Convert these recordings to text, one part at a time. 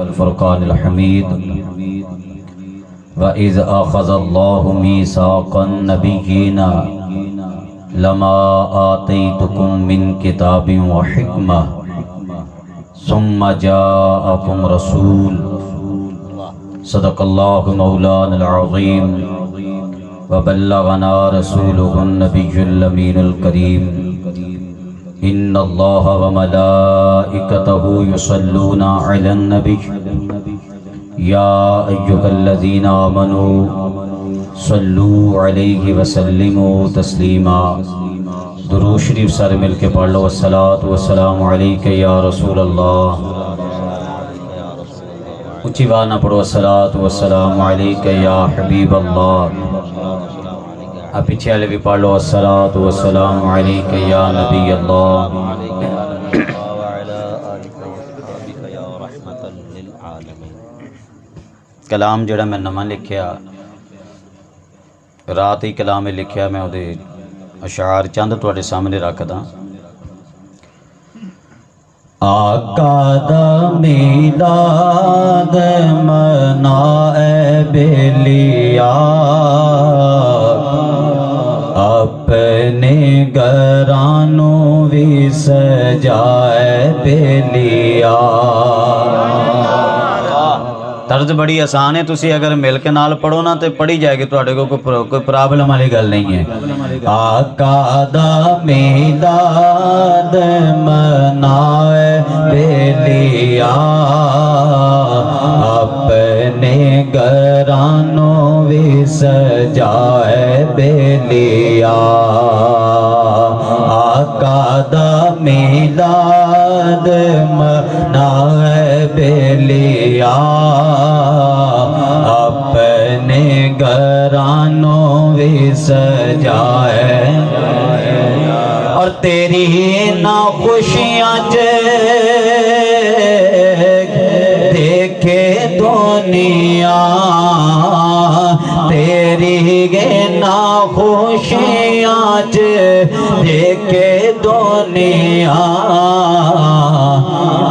الفرقان الحمید وَإِذْ أَخَذَ اللَّهُ مِيثَاقَ النَّبِيِّينَ لَمَا آتَيْتُكُم مِّن كِتَابٍ وَحِكْمَةٍ ثُمَّ جَاءَكُمْ رَسُولٌ صدق اللہ مولانا العظیم وبلغنا رسولہ النبی الامین الکریم ان اللہ وملائکتہ یصلون علی النبی یا ایہا الذین آمنوا صلوا علیہ وسلموا تسلیما۔ درود شریف سارے مل کے پڑھ لو۔ الصلاۃ والسلام علیک یا رسول اللہ۔ اونچی آواز نہ پڑھو الصلاۃ والسلام علیک یا حبیب اللہ۔ اب پیچھے والے بھی پڑھ لو الصلاۃ والسلام علیک یا نبی اللہ۔ کلام جڑا میں نواں لکھیا رات ہی کلام لکھیا، میں وہ اشعار چند تواڈے سامنے رکھدا۔ آقا دا میلاد منائے بیلیا، اپنے گھرانوں بھی سجائے بیلیا۔ طرز بڑی آسان ہے، تسی اگر مل کے نال پڑھو نا تو پڑھی جائے گی، تواڈے کو کوئی پرابلم والی گل نہیں ہے۔ آقا دا میلاد منائے بیلیا، اپنے گھرانوں بھی سجائے بیلیا۔ آقا دا میلاد منائے بیلیا، اپنے گھرانوں بھی سجائے، اور تیری ناخوشیاں دیکھے دنیا، تیری ناخوشیاں دیکھے دنیا،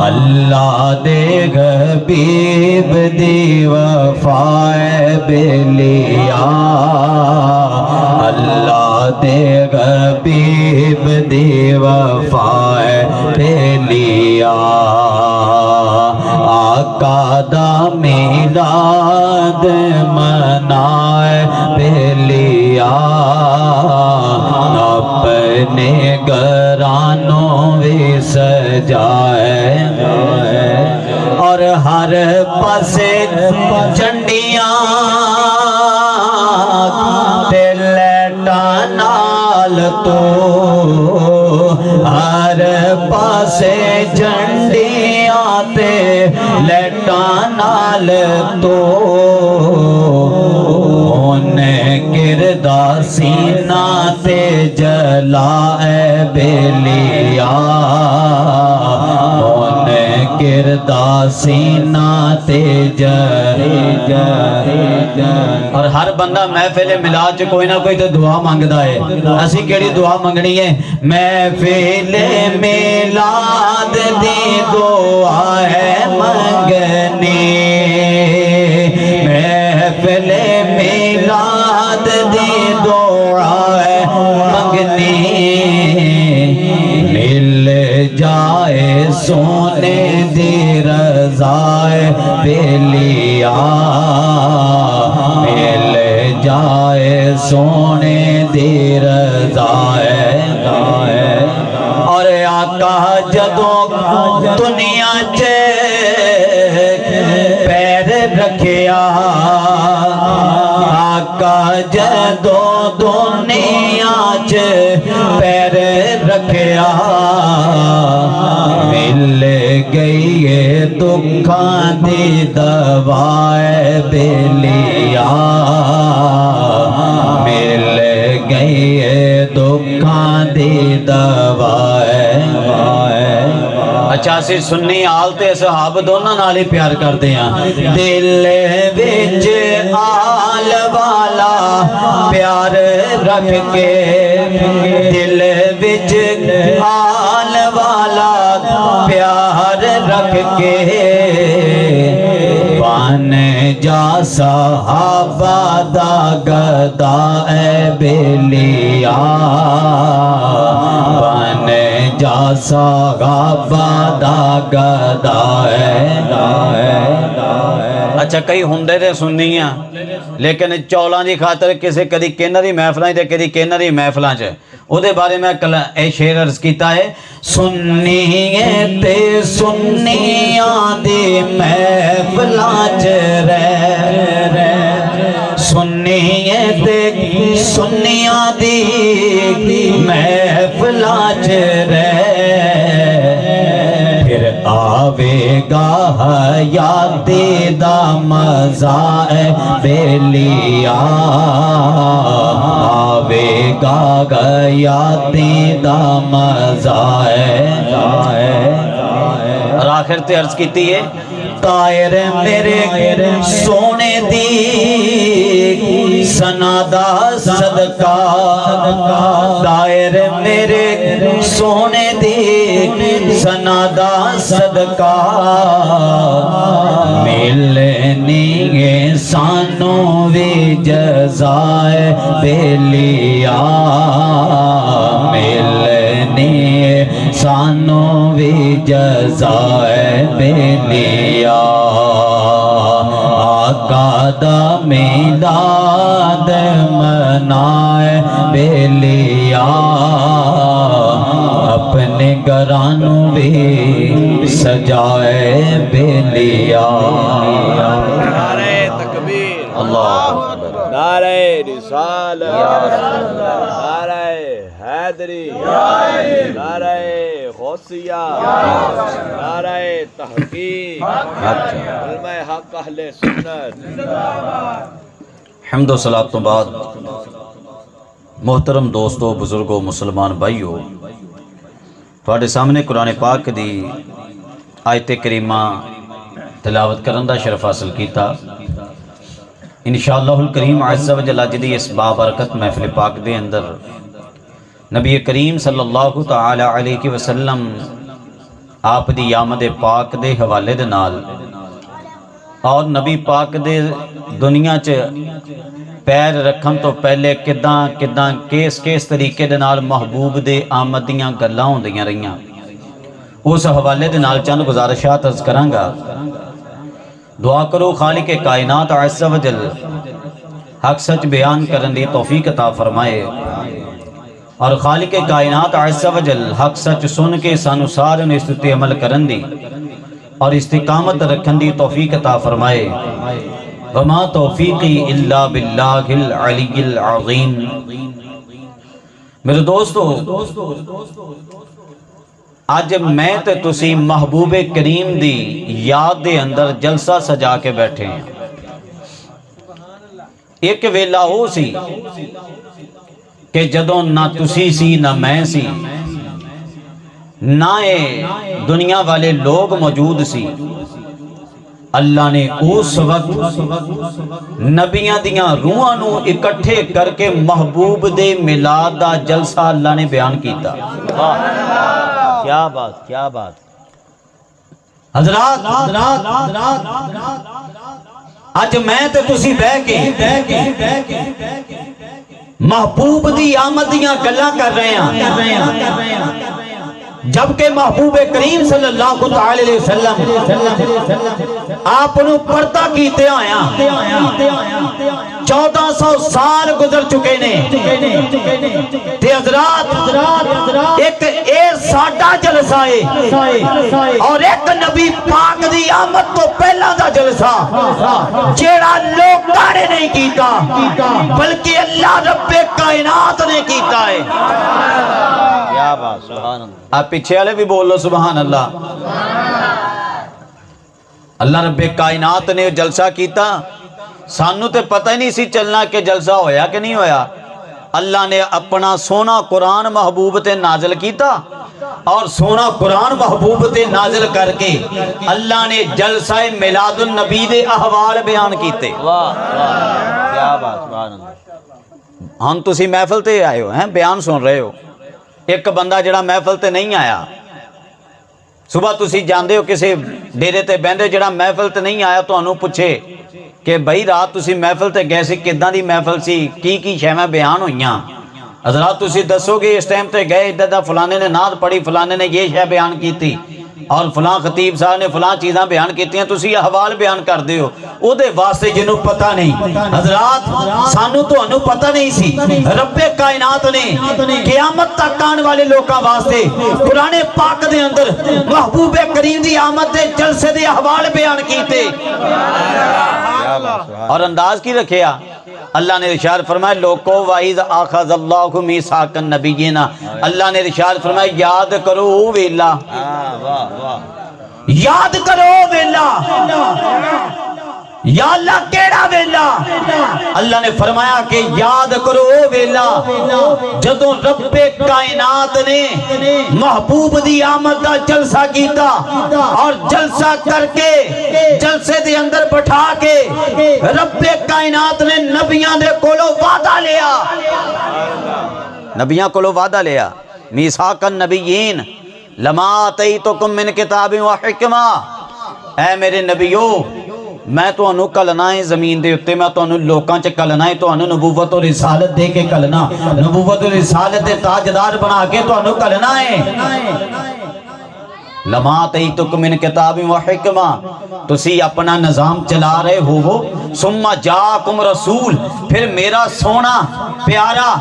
اللہ دے حبیب دی وفائے بیلیا، اللہ دے حبیب دی وفائے بیلیا۔ آقا دا میلاد منائے بیلیا، اپنے گھرانوں بھی سجائے، اور ہر پاسے جھنڈیاں تے لیٹاں نال تو، ہر پاسے جھنڈیاں تے لیٹاں نال تو، اونے گردا سینہ تے جلائے بیلیا، اونے گردا سینہ تے اور ہر بندہ محفل میلاد چ کوئی نہ کوئی تو دعا مانگدا ہے۔ اسی کیڑی دعا منگنی ہے؟ محفل میلاد دی دعا ہے منگنی، محفل میلاد دی دعا ہے منگنی، مل جائے سونے دی رضائے بیلیا، مل جائے سونے دی رضائے، اور آقا جدوں دنیا چ پیر رکھیا، آقا جدوں دنیا چ پیر رکھیا، مل گئی ہے دکھاں دی دوائے بیلیا، مل گئی ہے دکھاں دی دوائے۔ اچھا اسی سنی آل تے صحاب دونوں نال ہی پیار کردے ہیں۔ دل وچ آل والا پیار رکھ کے، دل وچ آل والا پیار رکھ کے، جا صحابہ دا گدا اے بیلیا بن جا صحابہ دا گدا اے اچھا کئی ہندے دے سننی ہیں لیکن چولاں دی خاطر کسی کدی کینہ دی محفلاں تے کدی کینہ دی محفلاں چ او دے بارے میں اے شعر عرض کیتا ہے سنی تے سنیاں دی محفلاں چ رہ سنی تے سنیاں دی محفلاں چ رہ پھر آوے گا حیاتی دا مزہ اے بیلیا آوے گا حیاتی دا مزہ اے اور آخر تے عرض کیتی ہے طائر میرے سونے دی سنادا صدقہ طائر میرے سونے دی سنادا صدقہ ملنی ہے سانوں وی جزائے بیلیا ملنی ہے سانوں وی جزائے بیلیا آقا دا میلاد منائے بیلیا اپنے گھرانوں بھی سجائے بیلیا نعرہ تکبیر اللہ نعرہ رسالت نعرہ حیدری نعرہ غوثیہ نعرہ تحقیق علماء حق اہل سنت حمد و صلاۃ تو بعد محترم دوستو بزرگوں مسلمان بھائیو تواڈے سامنے قرآن پاک دی آیت کریمہ تلاوت کرن دا شرف حاصل کیتا انشاءاللہ الکریم عز و جل جدی اس بابرکت محفل پاک دے اندر نبی کریم صلی اللہ تعالی علیہ وسلم آپ دی آمد پاک دے حوالے دے نال اور نبی پاک دے دنیا چ پیر رکھن تو پہلے کداں کس طریقے دے نال محبوب دے آمد دیاں گلاں ہوندیاں رہیاں اس حوالے دے نال چند گزارشات عرض کراں گا دعا کرو خالق کائنات عز و جل حق سچ بیان کرن دی توفیق عطا فرمائے اور خالق کائنات عز و جل حق سچ سن کے سانو سارے نے اس تے عمل کرن دی اور استقامت رکھن دی توفیق عطا فرمائے وما توفیقی الا باللہ العلی العظیم میرے دوستو آج میں تے تسی محبوب کریم دی یاد دے اندر جلسہ سجا کے بیٹھے ہیں ایک ویلا ہو سی کہ جدوں نہ تسی سی نہ میں سی نہ دنیا والے لوگ موجود سی اللہ نے اس وقت نبیاں دیاں روحاں نو اکٹھے کر کے محبوب دے میلاد دا جلسہ اللہ نے بیان کیتا کیا بات حضرات آج میں تے تسی بہ کے محبوب دی آمد دیاں گلاں کر رہے ہیں جبکہ محبوب کریم صلی اللہ علیہ وسلم آپ نو پردہ کیتے آیا 1400 سال گزر چکے نے تے حضرات ایک اے ساڈا جلسہ ہے اور ایک نبی پاک دی آمد تو پہلا دا جلسہ جیڑا لوکاں نے نہیں کیتا بلکہ اللہ رب کائنات نے کیتا ہے کیا بات سبحان اللہ آپ پیچھے والے بھی بول لو سبحان اللہ اللہ رب کائنات نے جلسہ کیتا سانو تے پتہ ہی نہیں سی چلنا کہ جلسہ ہویا کہ نہیں ہویا اللہ نے اپنا سونا قرآن محبوب تے نازل کیتا اور سونا قرآن محبوب تے نازل کر کے اللہ نے جلسہ میلاد النبی دے احوال بیان کیتے کیا بات سبحان اللہ ہم تسی محفل تے آئے ہو ہیں بیان سن رہے ہو ایک بندہ جڑا محفل تے نہیں آیا صبح تسی جاندے ہو کسی ڈیرے تے بہندے جڑا محفل تے نہیں آیا تانوں پوچھے کہ بھائی رات تسی محفل تے گئے سی کداں دی محفل سی کی شیواں بیان ہوئیاں حضرات تسی دسو گے اس ٹائم تے گئے ادھر دا فلانے نے نعت پڑھی فلانے نے یہ شے بیان کی تھی اور فلاں خطیب صاحب نے فلاں چیزاں بیان کیتیاں تسی احوال بیان کر دے ہو او دے واسطے جنوں پتہ نہیں حضرات سانو تو انو پتہ نہیں سی رب کائنات نے قیامت تک آنے والے لوکاں واسطے قرآن پاک دے اندر محبوب کریم دی آمد دے جلسے دے احوال بیان کیتے اور انداز کی رکھیا اللہ نے ارشاد فرمایا لوکو وَإِذْ أَخَذَ اللَّهُ مِيثَاقَ النَّبِيِّينَ اللہ نے ارشاد فرمایا یاد کرو او ویلا یاد کرو او ویلا یا اللہ کیڑا ویلا اللہ نے فرمایا کہ یاد کرو او ویلا جدوں رب کائنات نے محبوب دی آمد دا جلسہ کیتا اور جلسہ کر کے جلسے دے اندر بٹھا کے رب کائنات نے نبیاں دے کولو وعدہ لیا نبیاں کولو وعدہ لیا میثاق النبیین لما آتیتکم من کتاب و حکمہ اے میرے نبیو میں تو انو کلنا ہے زمین دے اتے میں تو انو لوکاں چے کلنا ہے تو انو نبوت و رسالت دے کے کلنا نبوت و رسالت دے تاجدار بنا کے تو انو کلنا ہے لما تیتکم من کتاب و حکمہ تسی اپنا نظام چلا رہے ہو ثم جاکم رسول پھر میرا سونا پیارا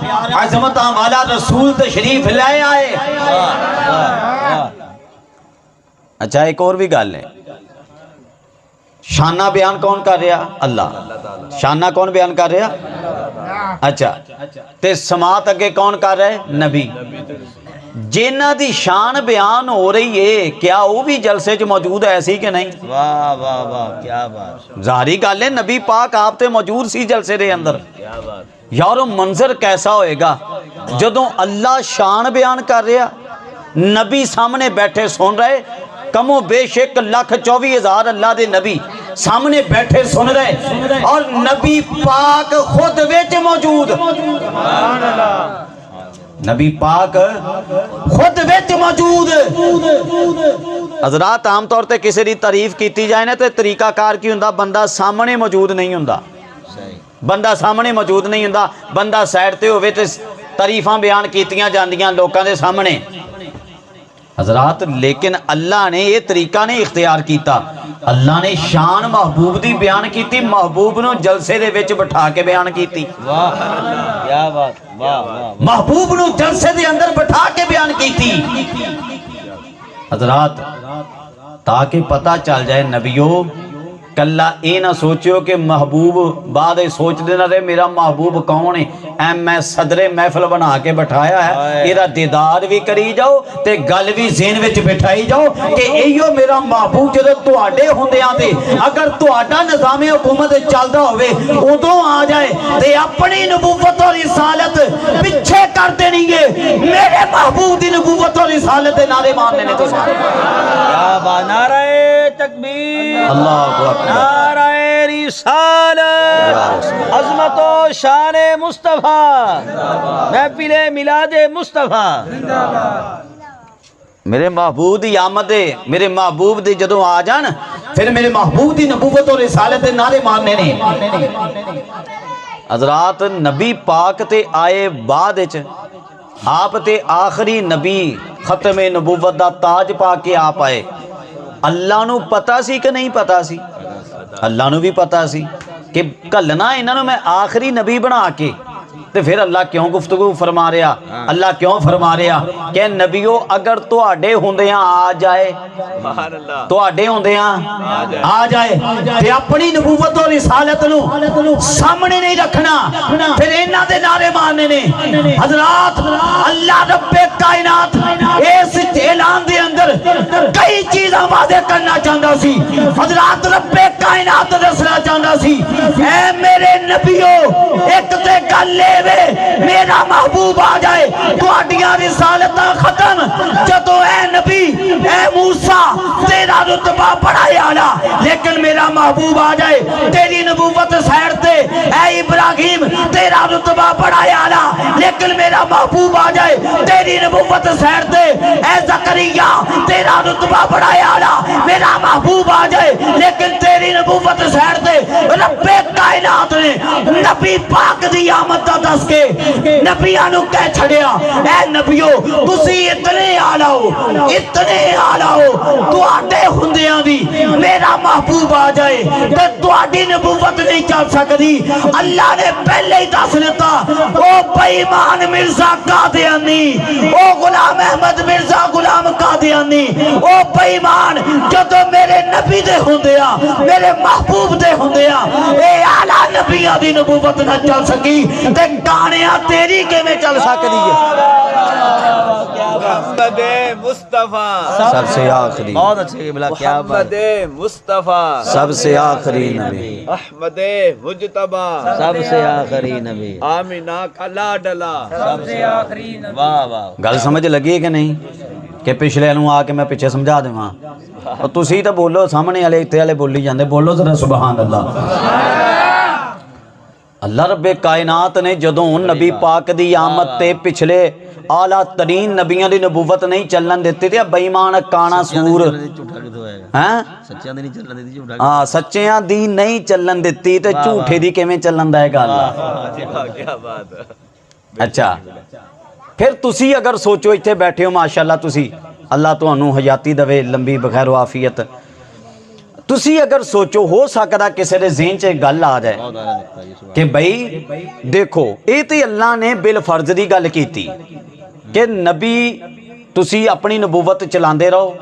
عظمتاں والا رسول تشریف لے آئے اچھا ایک اور بھی گل ہے شانہ بیان کون کر رہا اللہ شانہ کون بیان کر رہا اچھا تے سماعت اگے کون کر رہے نبی جنہ دی شان بیان ہو رہی ہے کیا وہ بھی جلسے جو موجود ہے ایسی کہ نہیں واہ واہ واہ کیا بات ظاہری گل ہے نبی پاک آپ تے موجود سی جلسے دے اندر کیا بات یارو منظر کیسا ہوئے گا جدوں اللہ شان بیان کر رہا نبی سامنے بیٹھے سن رہے کم و بیش 1,24,000 اللہ دے نبی سامنے بیٹھے سن رہے اور نبی پاک خود وچ موجود نبی پاک خود وچ موجود حضرات عام طور تے کسی دی تعریف کیتی جائے نا تے طریقہ کار کی ہوندا بندہ سامنے موجود نہیں ہوندا بندہ سامنے موجود نہیں ہوندا بندہ سائڈ تے ہوئے تے تعریفاں بیان کیتیاں جاندیاں لوکاں دے سامنے حضرات لیکن اللہ نے یہ طریقہ نہیں اختیار کیتا اللہ نے شان محبوب دی بیان کیتی محبوب نو جلسے دے وچ بٹھا کے بیان کیتی واہ کیا بات واہ واہ محبوب نو جلسے دے اندر بٹھا کے بیان کیتی حضرات تاکہ پتہ چل جائے نبیوں کلہ اے نہ سوچیو کہ محبوب بعد سوچ دینا رہے میرا محبوب کون ہے ایم میں صدر محفل بنا کے بٹھایا ہے ایرا دیدار بھی کری جاؤ تے گل بھی ذہن وچ بٹھائی جاؤ کہ ایو میرا محبوب جدو تواڈے ہوندیاں تے اگر تواڈا نظام حکومت چلدا ہوئے ادوں آ جائے تے اپنی نبوت اور رسالت پیچھے کر دینی گے میرے محبوب دی نبوت اور رسالت دے نعرے مارنے نے تو سارے کیا بات نعرہ تکبیر اللہ اکبر نعرہ رسالت عظمت و شان مصطفیٰ محفل میلاد مصطفیٰ میرے محبوب دی آمد ہے میرے محبوب دی جدوں آ جان پھر میرے محبوب دی نبوت اور رسالت دے نعرے مارنے نے حضرات نبی پاک تے آئے بعد وچ آپ تے آخری نبی ختم نبوت دا تاج پا کے آپ آئے اللہ نو پتا سی کہ نہیں پتا سی اللہ نو بھی پتا سی کہ کلنا انہوں میں آخری نبی بنا کے تے پھر اللہ کیوں گفتگو فرما رہا اللہ کیوں فرما رہا کہ نبیو اگر تو آڈے ہوندیاں آ جائے تو آڈے ہوندیاں آ جائے تے اپنی نبوت اور رسالت نو سامنے نہیں رکھنا پھر انہاں دے نعرے مارنے نے حضرات اللہ رب کائنات اس اعلان دے اندر کئی چیزاں واضح کرنا چاہتا سی حضرات رب کائنات دسنا چاہتا چاہتا سی اے میرے نبیو ایک تے گل لے وے میرا محبوب آ جائے تہاڈیاں رسالتاں ختم جدو اے نبی اے موسیٰ تیرا رتبہ بڑا اعلیٰ لیکن میرا محبوب آ جائے تیری نبوت سائر تے اے ابراہیم تیرا رتبہ بڑا اعلیٰ لیکن میرا محبوب آ جائے تیری نبوت سائر تے اے زکریا تیرا رتبہ بڑا اعلیٰ میرا محبوب آ جائے لیکن تیری نبوت سائر تے رب کائنات نے نبی پاک دی آمد دا دس کے نبیانو کہہ چھڑیا اے نبیو تسی اتنے آلہ ہو تو آٹے ہندیاں بھی میرا محبوب آ جائے تو آٹی نبوت نہیں چل سکتی اللہ نے پہلے ہی دس لیتا او بیمان مرزا قادیانی او غلام احمد مرزا غلام قادیانی او بیمان جو تو میرے نبی دے ہوندیا میرے محبوب دے ہوندیا اے آلہ نبیہ دی نبوت نہ چل سکی تے گانیاں تیری کے میں چل سکتی ہے محمد مصطفیٰ سب سے آخری بہت اچھے بلا کیا بات محمد مصطفیٰ سب سے آخری نبی احمد مجتبہ سب سے آخری نبی آمینہ کا لاڈلا سب سے آخری نبی واہ واہ گل سمجھ لگی ہے کہ نہیں کہ پچھلے نوں آ کے میں پیچھے سمجھا دوں اور تسی تو بولو سامنے والے اتنے والے بولی جاندے بولو ذرا سبحان اللہ اللہ رب کائنات نے جدوں نبی پاک دی آمد تے پچھلے اعلیٰ ترین نبیوں دی نبوت نہیں چلن دیتی تھی بے ایمان کانا سور جھوٹا کتوں ہے ہیں سچیاں دی نہیں چلن دیتی جھوٹا ہاں سچیاں دی نہیں چلن دیتی تے جھوٹے دی کیویں چلن دے گا اللہ کیا بات ہے اچھا پھر تسی اگر سوچو اتنے بیٹھے ہو ماشاءاللہ تسی اللہ تانوں حیاتی دے لمبی بخیر و عافیت تسی اگر سوچو ہو سکتا کسی دے ذہن چ گل آ جائے کہ بھئی دیکھو اے تے اللہ نے بالفرض دی گل کیتی کہ نبی تسی اپنی نبوت چلاندے رہو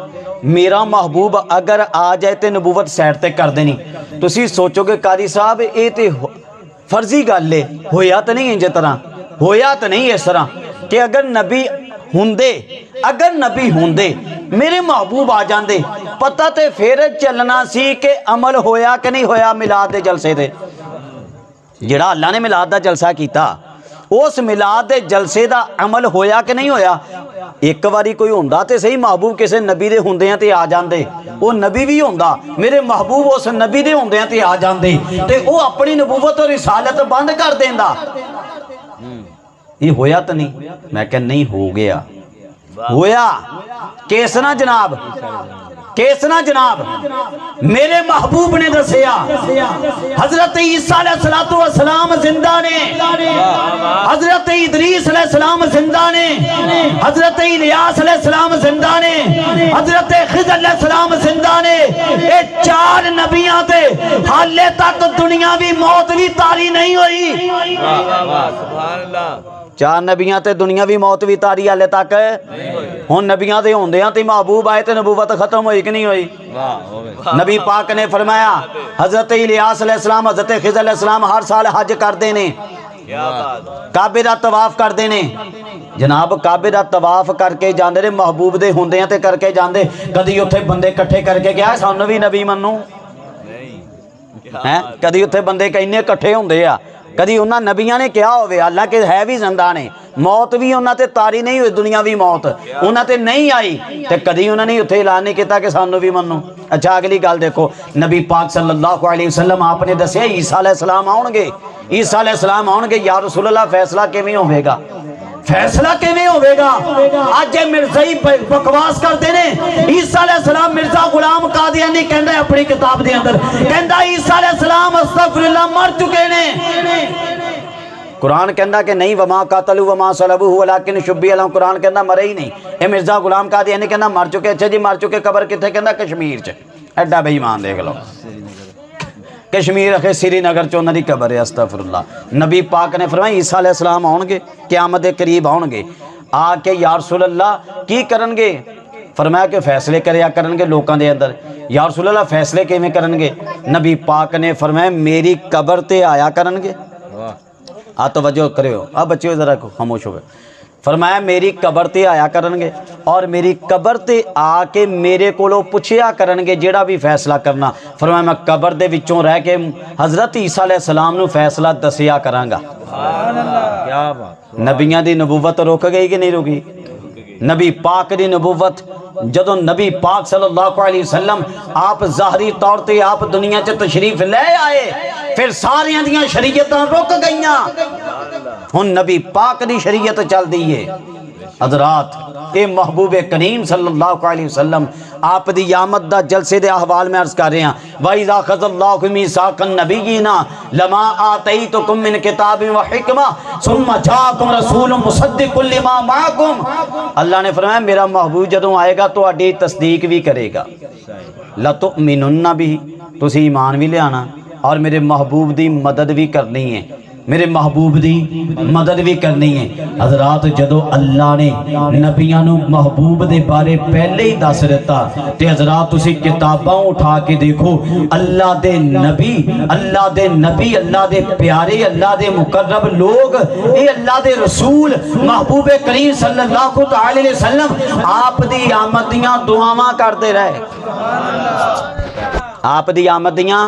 میرا محبوب اگر آ جائے تے نبوت سائڈ تے کر دینی تسی سوچو کہ قاری صاحب اے تے فرضی گل ہے ہویا تو نہیں انجے طرح ہویا تو نہیں اس طرح کہ اگر نبی ہوندے میرے محبوب آ جاندے پتہ تے پھر چلنا سی کہ عمل ہویا کہ نہیں ہویا میلاد دے جلسے دے جڑا اللہ نے میلاد دا جلسہ کیتا اس میلاد دے جلسے دا عمل ہویا کہ نہیں ہویا ایک واری کوئی ہوندا تے صحیح محبوب کسے نبی دے ہوندیاں تے آ جاندے وہ نبی بھی ہوندا میرے محبوب اس نبی دے ہوندیاں تے آ جاندے تے وہ اپنی نبوت اور رسالت بند کر دیندا یہ ہویا تو نہیں میں کہ نہیں ہو گیا ہویا کیسنا جناب کیسنا جناب میرے محبوب نے دسیا حضرت عیسیٰ علیہ السلام زندہ نے حضرت ادریس علیہ السلام زندہ نے حضرت الیاس علیہ السلام زندہ نے حضرت خضر علیہ السلام زندہ نے اے چار نبیاں تے حالے تک دنیا بھی موت بھی تاری نہیں ہوئی سبحان اللہ چار نبیاں تے دنیا بھی موت بھی تاری حالے تک ہن نبیاں دے ہوندیاں تے محبوب آئے تے نبوت ختم ہوئی کہ نہیں ہوئی نبی پاک نے فرمایا حضرت الیاس علیہ السلام حضرت خضر علیہ السلام ہر سال حج کر دینے کعبے دا طواف کر دینے جناب کعبے دا طواف کر کے جاندے نے محبوب دے ہوندیاں تے کر کے جاندے کدی اوتھے بندے کٹھے کر کے گیا سانوں بھی نبی منو ہیں کدی اوتھے بندے کنے کٹھے ہوندے آ کدی انہاں نبیاں نے کیا ہوئے اللہ کے ہے بھی زندہ نے موت بھی انہاں تے تاری نہیں ہوئی دنیاوی موت انہاں تے نہیں آئی تے کدی انہاں نے اتھے اعلان نہیں کیتا کہ سانوں بھی منو اچھا اگلی گل دیکھو نبی پاک صلی اللہ علیہ وسلم آپ نے دسیا عیسیٰ علیہ السلام آؤں گے عیسیٰ علیہ السلام آؤں گے یا رسول اللہ فیصلہ کیویں ہوے گا فیصلہ کیویں ہوے گا اج مرزائی بکواس کرتے نے عیسیٰ علیہ السلام مرزا غلام قادیانی کہندا ہے اپنی کتاب دے اندر کہندا عیسیٰ علیہ السلام استغفراللہ مر چکے نے قرآن کہندا کہ نہیں وما قاتلوا وما صلبوه ولكن شبیہ لهم قرآن کہندا مرے ہی نہیں اے مرزا غلام قادیانی کہندا مر چکے اچھا جی مر چکے قبر کتھے کہندا کشمیر چ ایڈا بے ایمان دیکھ لو کشمیر اکھے سری نگر چ انہاں دی قبر ہے استغفراللہ نبی پاک نے فرمایا عیسیٰ علیہ السلام آؤں گے قیامت دے قریب آؤں گے آ کے یا رسول اللہ کی کرن گے فرمایا کہ فیصلے کریا کرن گے لوکاں دے اندر یا رسول اللہ فیصلے کیویں کرن گے نبی پاک نے فرمایا میری قبر تے آیا کرن گے توجہ کریو اب بچیو ذرا خاموش ہو گئے فرمایا میری قبر تے آیا کرنگے اور میری قبر تے آ کے میرے کولو پوچھیا کرنگے جیڑا بھی فیصلہ کرنا. فرمایا میں قبر دے وچوں رہ کے حضرت عیسیٰ علیہ السلام نو فیصلہ دسیا کرانگا. کیا بات. نبیاں دی نبوت روک گئی کہ نہیں روکی؟ نبی پاک دی نبوت جدوں نبی پاک صلی اللہ علیہ وسلم آپ ظاہری طور تے آپ دنیا چ تشریف لے آئے پھر ساریاں دیاں شریعتاں رک گئیاں. ہن نبی پاک دی شریعت چل دی ہے. حضرات اے محبوب کریم صلی اللہ علیہ وسلم آپ دی آمد دا جلسے دے احوال میں عرض کر رہے ہیں. وَإِذَا خَذَ اللَّهُ مِيثَاقَ النَّبِيِّينَ لَمَا آتَيْتُكُم مِّن كِتَابٍ وَحِكْمَةٍ ثُمَّ جَاءَكُمْ رَسُولٌ مُصَدِّقٌ لِّمَا مَعَكُمْ. اللہ نے فرمایا میرا محبوب جدوں آئے گا تو اڈی تصدیق بھی کرے گا. لَتُؤْمِنُنَّ بِهِ تسی ایمان بھی لے آنا اور میرے محبوب دی مدد بھی کرنی ہے. میرے محبوب دی مدد بھی کرنی ہے. حضرات جدو اللہ نے نبیاں نو محبوب دے بارے پہلے ہی دس دیتا تے حضرات تسی کتاباں اٹھا کے دیکھو اللہ دے نبی اللہ دے پیارے اللہ دے مقرب لوگ اے اللہ دے رسول محبوب کریم صلی اللہ علیہ وسلم آپ دی آمد دیاں دعاواں کرتے رہے. آپ دی آمد دیاں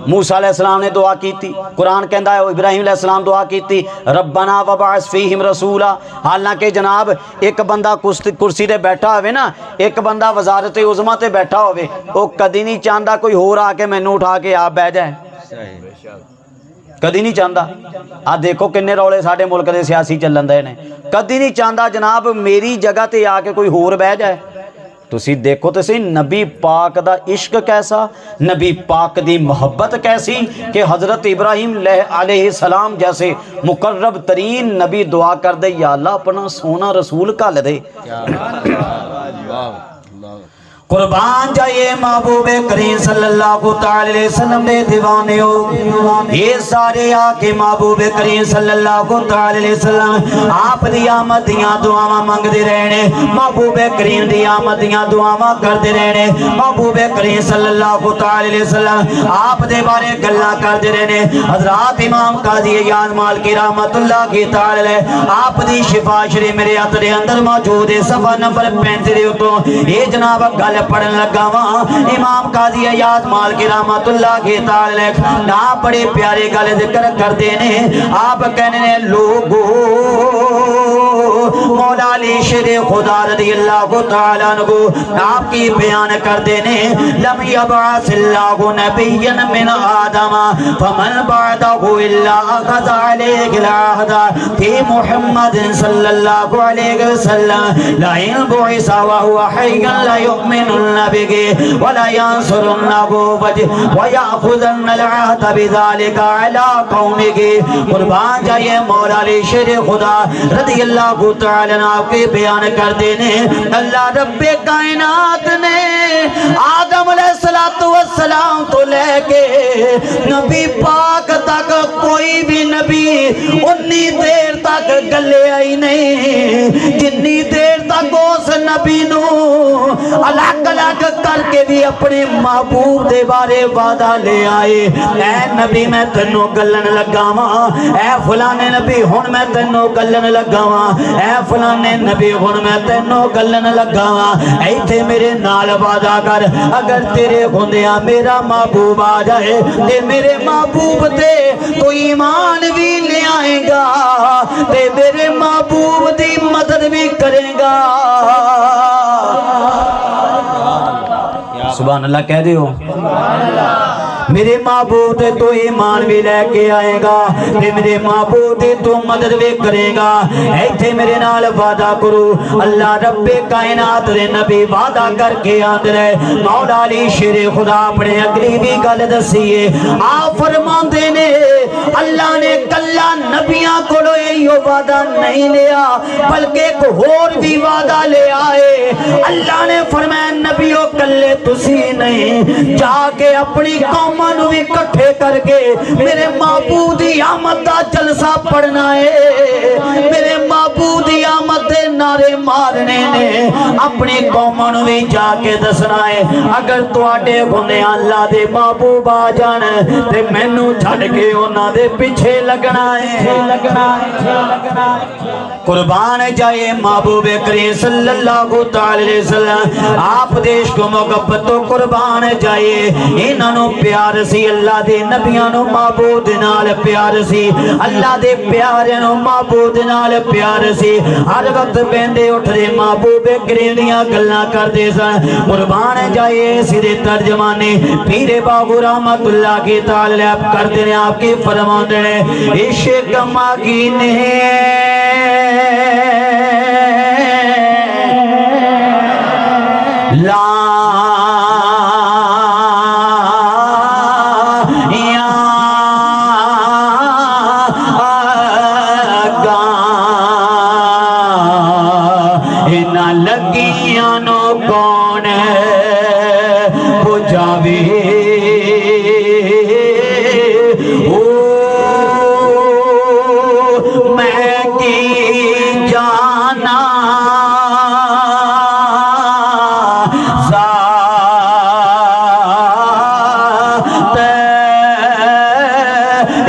موسیٰ علیہ السلام نے دعا کی تھی. قرآن کہندا ہے ابراہیم علیہ السلام دعا کی تھی ربنا وبعث فیہم رسولا. حالانکہ جناب ایک بندہ کرسی تے بیٹھا ہوئے نا ایک بندہ وزارت عظمیٰ تے بیٹھا ہوئے وہ کدی نہیں چاہتا کوئی ہور آ کے مینوں اٹھا کے آپ بہ جائے. کدی نہیں چاہتا. آ دیکھو کنے رولے ساڈے ملک دے سیاسی چلن دے نے. کدی نہیں چاہتا جناب میری جگہ تے آ کے کوئی ہور بہ جائے. تسی دیکھو تو صحیح نبی پاک دا عشق کیسا نبی پاک دی محبت کیسی کہ حضرت ابراہیم علیہ السلام جیسے مقرب ترین نبی دعا کر دے یا اللہ اپنا سونا رسول کھل دے. قربان جائے محبوب کریم صلی اللہ علیہ وسلم دے دیوانے ہو یہ سارے آکے محبوب کریم صلی اللہ علیہ وسلم آپ دی آمد دیاں دعاواں مانگ دے رہنے. محبوب کریم دی آمد دیاں دعاواں کر دے رہنے. محبوب کریم صلی اللہ علیہ وسلم آپ دے بارے گلہ کر دے رہنے. حضرات امام قاضی عیاض مالکی رحمت اللہ کی تعالی آپ دی شفا شریف میرے ہاتھ دے اندر موجود ہے. صفحہ نمبر 35 دے اوپر یہ جناب گل پڑھن لگا وہاں امام قاضی عیاض مالکی رحمت اللہ کی تعالی نا بڑے پیارے گل ذکر کر دینے. آپ کہنے نے لوگو مولا علی شیر خدا رضی اللہ تعالیٰ عنہ آپ کی بیان کر دینے لم یبعث اللہ نبیا من آدم فمن بعدہ الا اخذ علیہ العہد فی محمد صلی اللہ علیہ وسلم لئن بعث وہو حیا لیؤمنن بہ ولا ینصرنہ ویأخذن العہد بذلک علی قومہ. قربان جائے مولا علی شیر خدا رضی اللہ تعالیٰ آپ کے بیان کر دینے اللہ رب کائنات نے آدم علیہ السلام تو لے کے نبی پاک تک کوئی بھی نبی انی دیر تک گلے آئی نہیں جنی دیر تک اس نبی نو الگ الگ کر کے بھی اپنے محبوب دے بارے وعدہ لے آئے. اے نبی میں تنو گلن لگا ہاں اے فلانے نبی ہن میں تنو گلن لگا ہاں اے فلانے نبی ہن میں تینوں گلن لگا ہاں ایتھے میرے نال وعدہ کر اگر تیرے ہوندیاں میرا محبوب آ جائے تے میرے محبوب تے تو ایمان بھی لے آئے گا تے میرے محبوب دی مدد بھی کرے گا. سبحان اللہ کہہ دیو میرے محبوب تو ایمان بھی لے کے آئے گا تے میرے محبوب تو مدد بھی کرے گا. ایتھے میرے نال وعدہ کرو اللہ رب کائنات دے نبی وعدہ کر کے آندے رہے. مولا علی شیر خدا اپنے اگلی بھی گل دسیے آپ فرماندے نے اللہ نے کلا نبیاں کولو ایو وعدہ نہیں لیا بلکہ ایک اور بھی وعدہ لے آئے. اللہ نے فرمایا نبیوں کلے تسی نہیں جا کے اپنی قوم قوماں نو بھی کٹھے کر کے میرے محبوب دی آمد دا جلسہ پڑھنا ہے، میرے محبوب دی آمد دے نعرے مارنے نے، اپنی قوماں نو بھی جا کے دسنا ہے۔ اگر تواڈے گھنے اللہ دے محبوب آ جان تے مینوں چھڈ کے انہاں دے پیچھے لگنا ہے، لگنا ہے۔ قربان جائے محبوب کریم صلی اللہ علیہ وسلم، آپ دیش کو محبت تو قربان جائے، انہاں نو پیار سی اللہ دے نبیاں نو محبوب نال پیار سی، اللہ دے پیارے نو محبوب نال پیار سی، ہر وقت بیندے اٹھ دے محبوب کریم دیاں گلاں کردے سن۔ قربان جائے سیدھے ترجمانے پیر باغو رحمت اللہ کی تعالی آپ کردے نے، آپ کی فرماندے نے عشق مگینے لا لگیاں نو کون بجاوے، میں کی جانا ذات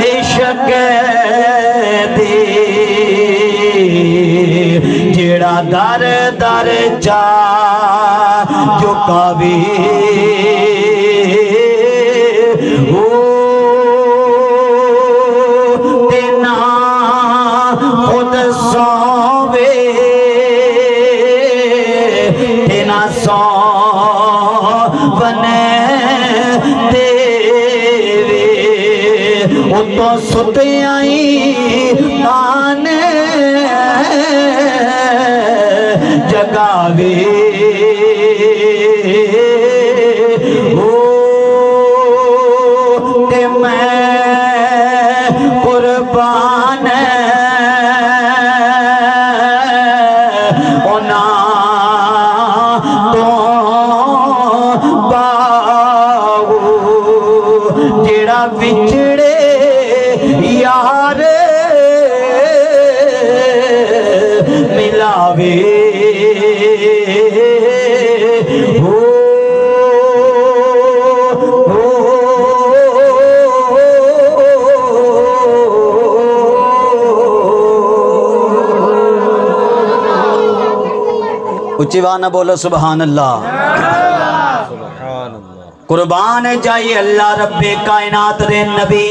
عشق دی جیڑا در در جا چکاوے، دینا خود سووے، دینا سوون دیوے، اتوں ستے آئی آن جگاوے، تے میں قربان اونا تو باغو جیڑا وچڑے یار ملاوے، اچھی بات نہ بولو سبحان اللہ۔ سبحان اللہ۔ قربان جائے اللہ رب کائنات دے نبی،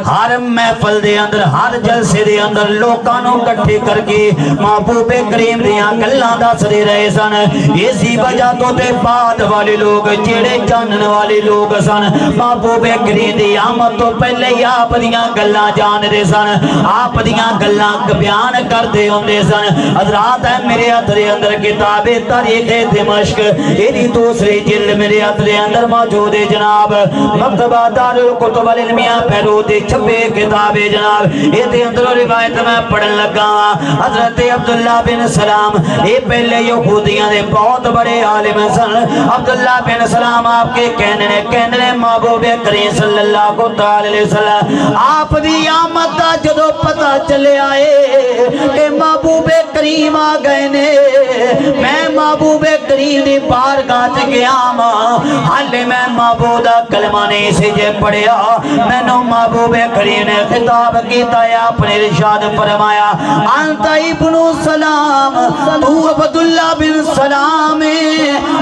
ہر محفل دے اندر ہر جلسے دے اندر لوکاں نو کٹھے کر کے محبوب کریم دیاں گلاں دس دے رہے سن۔ اسی وجہ تو تے بعد والے لوگ جڑے جانن والے لوگ سن محبوب کریم دی آمد تو پہلے ہی آپ دیاں گلاں جان دے سن، آپ دیاں گلاں بیان کردے ہوندے سن۔ حضرات ہے میرے ہاتھ دے اندر کتاب تاریخ دمشق ایدی دوسری جلد میرے ہاتھ دے اندر موجود ہے جناب، مکتبہ دار الکتب العلمیہ پیرود چھپے کتاب ہے جناب، یہ دے اندر روایت میں پڑھن لگا۔ حضرت عبداللہ بن سلام یہ پہلے یہودیاں دے بہت بڑے عالم سن۔ عبداللہ بن سلام آپ کے کہنے محبوب کریم صلی اللہ علیہ وسلم آپ دی آمد دا جدو پتہ چلے آئے کہ محبوب کریم آ گئے نے، میں محبوب کریم دی بارگاہ چ گیا حالے میں محبوب دا کلمہ نہیں سے جے پڑھیا، میں نو محبوب کریم نے خطاب کیتا ہے، اپنے ارشاد فرمایا انت ابن سلام، تو عبداللہ بن سلام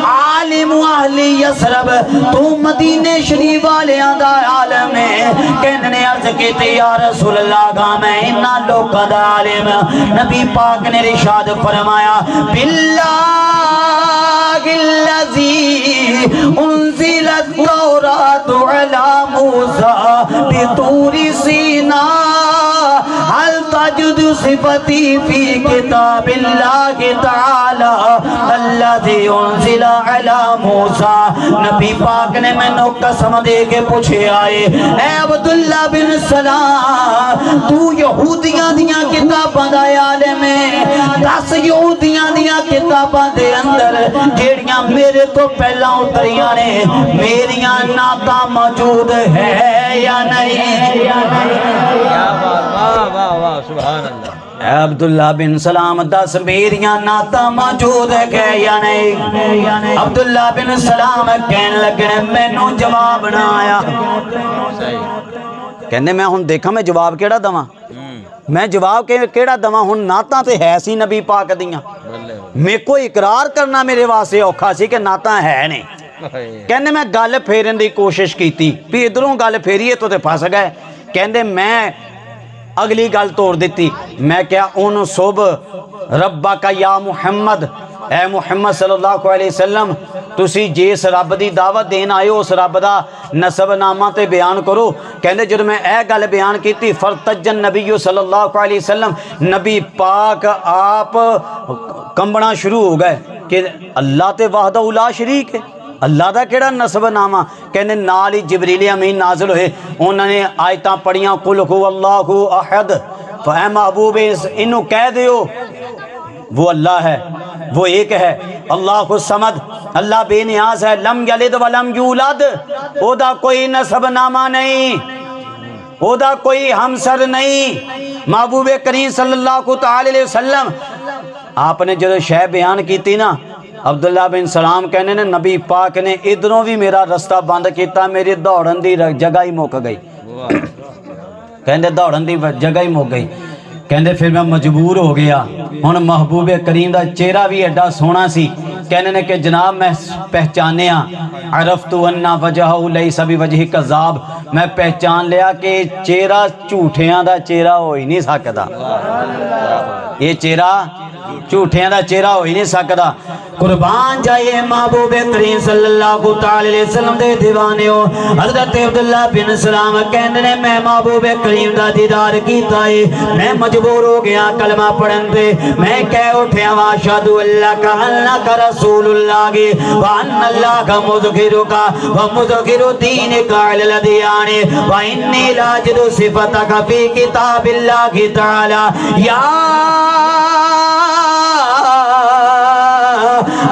عالم اہل یثرب، تو مدینے شریف والیاں دا عالم ہے۔ کہنے نے عرض کیتی یا رسول اللہ گا میں انہاں لوکاں دا عالم، نبی پاک نے ارشاد فرمایا باللہ الذی انزلت التوراۃ علی موسیٰ بطور سینا هل تجد صفتی فی کتاب اللہ تعالی الذی انزل علی موسیٰ. نبی پاک نے میں نو قسم دے کے پوچھے آئے اے عبداللہ بن سلام تو یہودیاں دیاں کتاباں دا عالم ہے. 10 یہودیاں دیاں کتاباں دے اندر جیڑیاں میرے تو پہلا اتریاں نے میریاں نعتاں موجود ہے یا نہیں؟ کیا بات، واہ واہ واہ، سبحان اللہ. اے عبداللہ بن سلام 10 میریاں نعتاں موجود ہے یا نہیں؟ عبداللہ بن سلام کہنے لگے میں نو جواب نہ آیا. صحیح. کہنے میں ہن دیکھا میں جواب کیڑا دواں؟ میں جواب کیڑا دواں؟ ہن نعتاں تے ہے سی نبی پاک دیاں. میں کو اقرار کرنا میرے واسطے اوکھا سی کہ نعتاں ہے نہیں. کہنے میں گل پھیرن دی کوشش کیتی بھی ادھروں گل پھیریے تو تے پھس گئے. کہندے میں اگلی گل توڑ دیتی. میں کیا ان صبح ربا کا یا محمد اے محمد صلی اللہ علیہ وسلم تسی جس رب دی دعوت دین آئے ہو اس رب دا نسب نامہ تے بیان کرو. کہندے جب میں اے گل بیان کیتی فرتجن نبی صلی اللہ علیہ وسلم نبی پاک آپ کمبنا شروع ہو گئے کہ اللہ تے وحدہ لا شریک ہے اللہ دا کیڑا نسب نامہ. کہنے نال ہی جبریل امین نازل ہوئے انہوں نے آیتاں پڑھیاں قل هو اللہ احد. فاے محبوب انہوں کہہ دیو وہ اللہ ہے وہ ایک ہے. اللہ الصمد اللہ بے نیاز ہے. لم یلد ولم یولد او دا کوئی نسب نامہ نہیں او دا کوئی ہمسر نہیں. محبوب کریم صلی اللہ علیہ وسلم آپ نے جو شے بیان کیتی نا عبداللہ بن سلام کہنے نے نبی پاک نے ادھروں بھی میرا رستہ بند کیتا میری دوڑن دی جگہ ہی مک گئی. کہندے دوڑن دی جگہ ہی مک گئی. کہندے پھر میں مجبور ہو گیا. ہن محبوب کریم دا چہرہ بھی ایڈا سونا سی. کہنے نے کہ جناب میں پہچانیا عرفت ان وجہہ لیس بوجہ کذاب میں پہچان لیا کہ چہرہ جھوٹیاں دا چہرہ ہو ہی نہیں سکتا. یہ چہرہ جھوٹیاں دا چہرہ ہو ہی نہیں سکتا. قربان جائے محبوب کریم صلی اللہ علیہ وسلم دے دیوانے ہو. حضرت عبداللہ بن سلام کہنے نے میں محبوب کریم دا دیدار کیتا ہے میں مجبور ہو گیا کلمہ پڑھن دے. میں کہہ اٹھیا واشہد اللہ کا اللہ کا رسول اللہ کی وان اللہ کا مذکرہ کا ومذکر دین کا الادیان وانی لاجد صفتک فی کتاب اللہ تعالی یا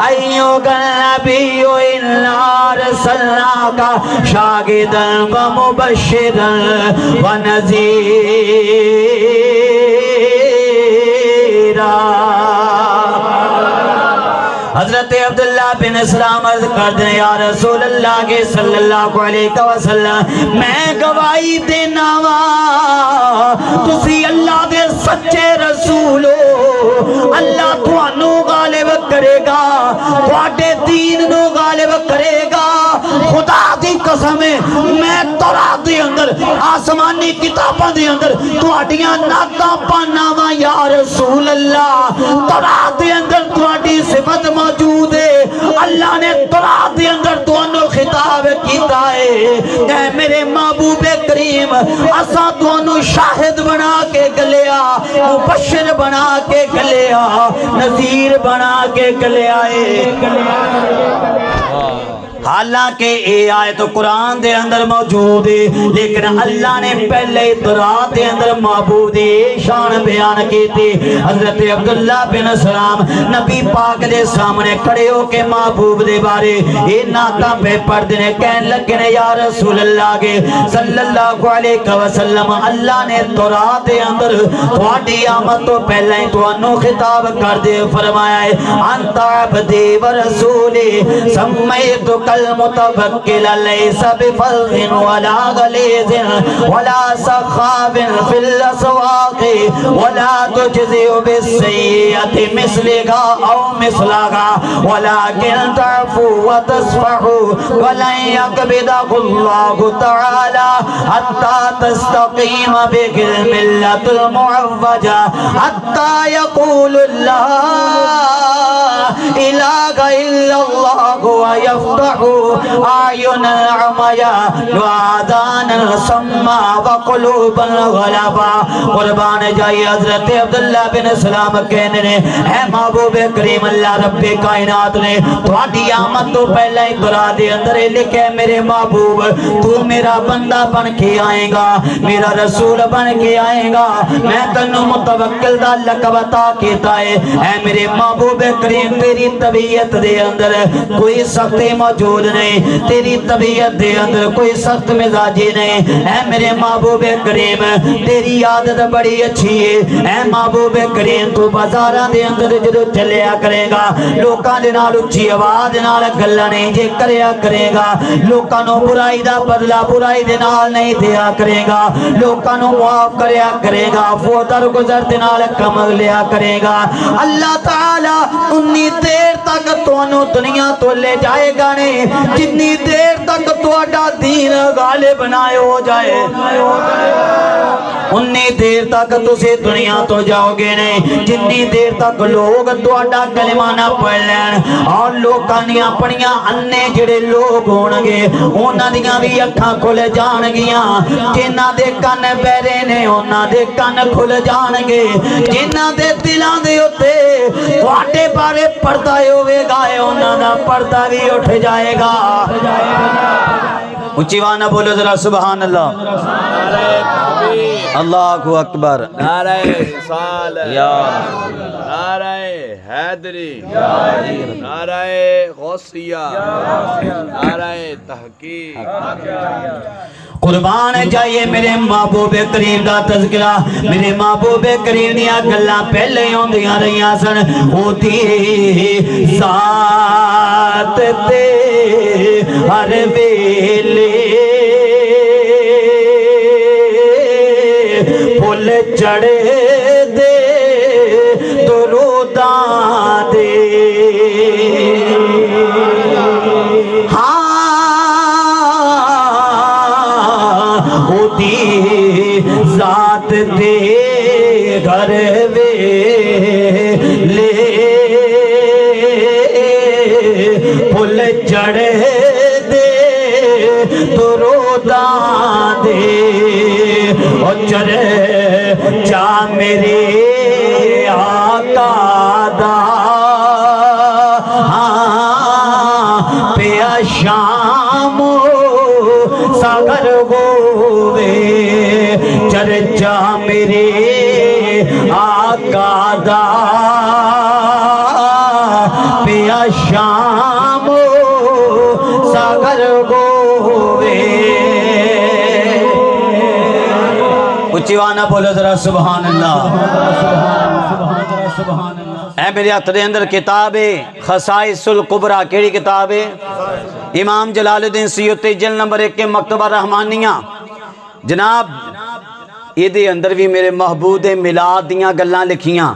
ایوہ النبی انا ارسلناک شاہدا ومبشرا ونذیرا. حضرت عبداللہ بن سلام عرض کر دیں یا رسول اللہ کے صلی اللہ علیہ وسلم میں گواہی دینا وا تسی اللہ دے سچے رسول ہو. اللہ تھانو غالب کرے گا تواڈے دین نو غالب کرے گا. خدا دی قسم ہے میں تورات دے اندر آسمانی کتاباں دے اندر تواڈیاں نعتاں پانا وا یا رسول اللہ. تورات دے اندر تواڈی صفت موجود ہے. اللہ نے تورات دے اندر تانوں خطاب کیتا ہے اے میرے محبوب کریم اساں تانوں شاہد بنا کے گلیا مبشر بنا کے گلیا نذیر بنا کے گلیا ہے. حالانکہ اے آیت قرآن دے اندر موجود ہے لیکن اللہ نے پہلے تورات دے اندر معبود شان بیان کی تھی. حضرت عبداللہ بن سلام نبی پاک دے سامنے کھڑے ہو کے محبوب دے بارے اے نعتاں پہ پڑھ دینے کہنے لگے نے یا رسول اللہ کے صلی اللہ علیہ وسلم اللہ نے تورات دے اندر تواڈی آمد تو پہلے ہی تانوں خطاب کر دے فرمایا ہے انت عبدی ورسولی سمیتک المتوکل لیس بفظ ولا غلیظ ولا سخاب فی الاسواق ولا تجزئ بالسیئۃ مثلها او مثلها ولكن تعفو وتصفحوا ولن يقبضك الله تعالى حتى تستقيم بك الملة المعوجة حتى يقول لا إله إلا الله ويفتح اعین عمیا وآذان صما وقلوبا غلبا. قربان جائے حضرت عبداللہ بن سلام کہنے نے اے محبوب کریم اللہ رب کائنات نے تھوڑی آمد تو پہلے ہی قرآن دے اندر لکھے میرے محبوب تو میرا بندہ بن کے آئے گا, میرا رسول بن کے آئے گا, میں تنو متوکل دا لقب عطا کیتا ہے. اے میرے محبوب کریم تیری طبیعت دے اندر کوئی سختی موجود نہیں, تیری طبیعت دے اندر کوئی سخت مزاجی نہیں. اے میرے محبوب کریم تیری عادت بڑی اچھی ہے. اے محبوب کریم تو بازاراں دے اندر جدو چلیا کرے گا لوکاں دے نال اچھی آواز نال گلاں نہیں جے کریا کرے گا, لوکاں نو برائی دا بدلہ برائی دے نال نہیں دیا کرے گا, لوکاں نو معاف کریا کرے گا, عفو درگزر دے نال کم لیا کرے گا. اللہ تعالی انی دیر تک تانوں دنیا تو لے جائے گا نہیں جتنی دیر تک تہاڈا دین غالب نہ ہو جائے, انی دیر تک تسی دنیا تو جاؤ گے نہیں جتنی دیر تک لوگ تہاڈا کلمہ نہ پڑھ لین. اور لوکاں دیاں اپنیاں انے جڑے لوگ ہون گے انہاں دیاں بھی اکھاں کھل جان گیاں, جنہاں دے کن بہرے نے انہاں دے کن کھل جان گے, جنہاں دے دلاں دے اوتے تہاڈے بارے پردہ ہوے گا انہاں دا پردہ بھی اٹھ جائے گا. اونچی وانا بولو ذرا سبحان اللہ, اللہ اکبر, نعرہ رسالت, یا نعرہ حیدری, نعرہ غوثیہ, نعرہ تحقیق. قربان جائیے میرے محبوب کریم دا تذکرہ, میرے محبوب کریم دیا گلاں پہلے ہوندیاں رہیاں سن. ہوتی ذات تے ہر ویلے پھل چڑھے دے دروداں دے, ذات دے گھر ویلے پھل چڑھے دے دروداں دے, اور چرے چا میرے آقا دا پیا شام ساگر ہووے, چرچا میرے آقا دا پیا شام ساگر ہووے. اچھی وانا بولو ذرا سبحان اللہ. اے میرے ہاتھ دے اندر کتاب خصائص القبرا, کیڑی کتاب ہے؟ امام جلال الدین سیوطی جلد نمبر 1 کے مکتبہ رحمانیہ. جناب یہ دے اندر بھی میرے محبوب میلاد دیاں گلاں لکھیاں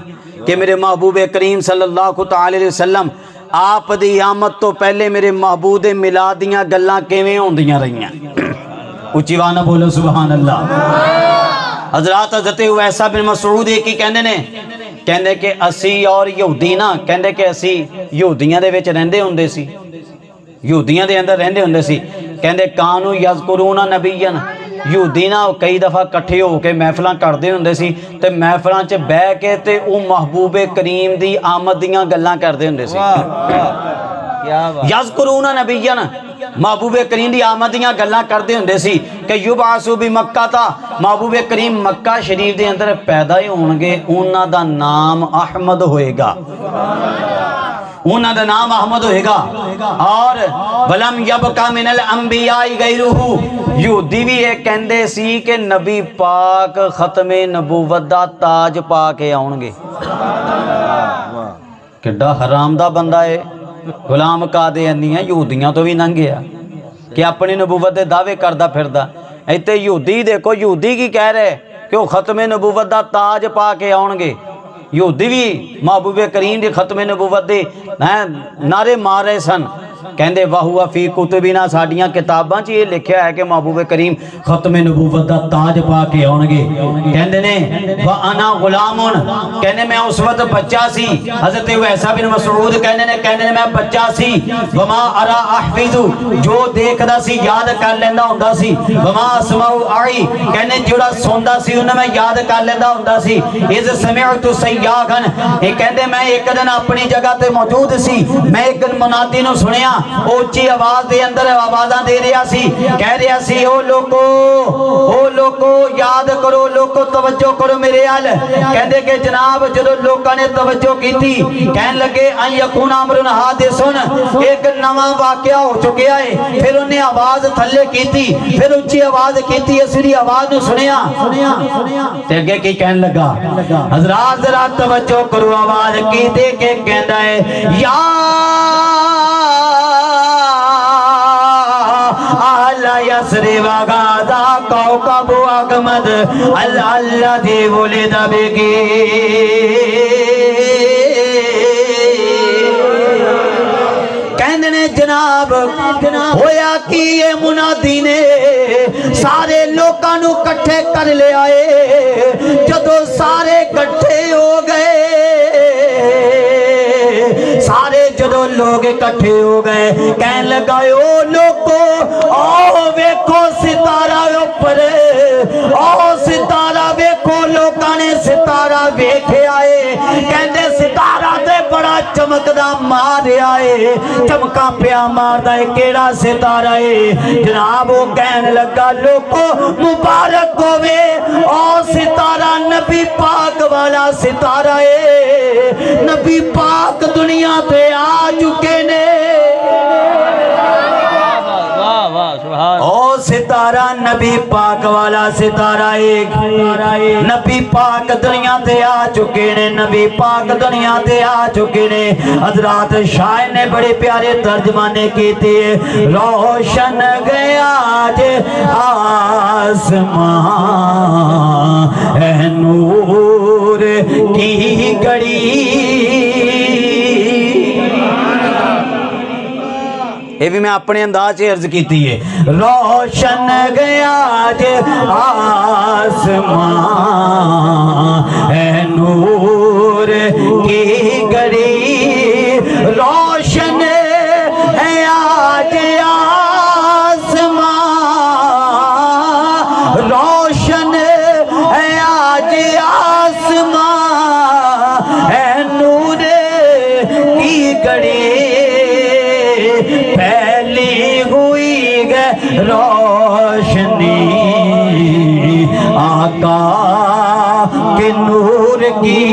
کہ میرے محبوب کریم صلی اللہ علیہ وسلم آپ دی آمد تو پہلے میرے محبوب میلاد دیاں گلاں کیویں ہوندیاں رہیاں. اچھی وانا بولو سبحان اللہ. حضرات حضرت اویسہ بن مسعود کی کہندے نے, کہندے کہ اسی اور یہودی نا, کہندے کہ اسی یہودیاں دے وچ رہندے ہوندے سی, یہودیاں دے اندر رہندے ہوندے سی. کہندے کانو یذکرون نبیًا, یہودی نا کئی دفعہ کٹھے ہو کے محفلاں کردے ہوندے سی تے محفلاں چ بیٹھ کے تے او محبوب کریم دی آمد دیاں گلاں کردے ہوندے سی. یذکرون نبیًا, محبوب کریم دی آمد دیاں گلاں کردے ہوندے سی کہ یبعث بمکہ تا, محبوب کریم مکہ شریف دے اندر پیدا ہی ہون گے, انہاں دا نام احمد ہوئے گا, انہاں دا نام احمد ہوئے گا. اور ولم یبقى من الانبیاء غیرہ, یہودی بھی یہ کہندے سی کہ نبی پاک ختم نبوت دا تاج پا کے آؤں گے. کڈا حرام دا بندہ ہے, غلام قادیانی ہے, یہودیاں تو بھی ننگ گیا کہ اپنی نبوت دے دعوے کردہ پھردا. ایتے یہودی دیکھو, یہودی کی کہہ رہے کہ وہ ختم نبوت دا تاج پا کے آؤں گے. یہودی بھی محبوب کریم دی ختم نبوت دے نعرے مار رہے سن کہندے وَهُوَ فِي كُتُبِنَا ساڈیاں کتاباں چ یہ لکھیا ہے کہ محبوب کریم ختم نبوت دا تاج پا کے آن گے کہندے نے وَأَنَا غُلَامٌ کہندے میں اس وقت بچہ سی حضرت ویسا بن مسعود کہندے نے میں بچہ سی وَمَا أَرَى أَحْفِظُ جو دیکھدا سی یاد کر لیندا ہوندا سی وَمَا أَسْمَعُ أَعِي کہندے جڑا سوندا سی انہاں میں یاد کر لیندا ہوندا سی اِذ سَمِعْتُ سَيَّاغًا یہ کہندے میں ایک دن اپنی جگہ تے موجود سی میں ایک دن منادی نو سنیا اونچی آواز دے اندر آوازاں دے رہا سی کہہ رہا سی او لوگو یاد کرو لوگو توجہ کرو میرے حال کہندے کہ جناب جدو لوگوں نے توجہ کی تھی کہن لگے ان یکون امر حادثن ایک نواں واقعہ ہو چکیا ہے پھر انہیں آواز تھلے کی تھی پھر اونچی آواز کی تھی اسی آواز نو سنیا تے اگے کی کہن لگا حضرات ذرا توجہ کرو آواز کی دے کے کہندا ہے یا اہل یسرب غازا کوكب احمد الذی ولد بگی کہندے جناب ہویا کی یہ منادی نے سارے لوکاں نو کٹھے کر لے آئے جدو سارے کٹھے ہو گئے سارے جدو لوگ اکٹھے ہو گئے کہن لگا او لوگو آؤ ویکھو ستارہ اوپر آؤ ستارہ ویکھو لوگاں نے ستارہ ویکھے آئے کہندے ستارہ تے بڑا چمکدا مار آئے چمکا پیا ماردا ہے کیڑا ستارہ ہے جناب وہ کہن لگا لوگو مبارک ہوے او ستارہ نبی پاک والا ستارہ ہے نبی پاک دنیا پہ آ چکے نے او ستارہ نبی پاک والا ستارہ ایک نبی پاک دنیا تے آ چکے نے نبی پاک دنیا تے آ چکے نے حضرات شاعر نے بڑے پیارے ترجمانے کی تھی روشن گیا آج آسمان اے نور کی گڑی یہ بھی میں اپنے انداز سے عرض کیتی ہے روشن گیا آج آسمان اے نور کی گڑی روشن ہے آج آسمان روشن ہے آج آسمان اے نور کی گڑی پھیلی ہوئی گئے روشنی آقا کے نور کی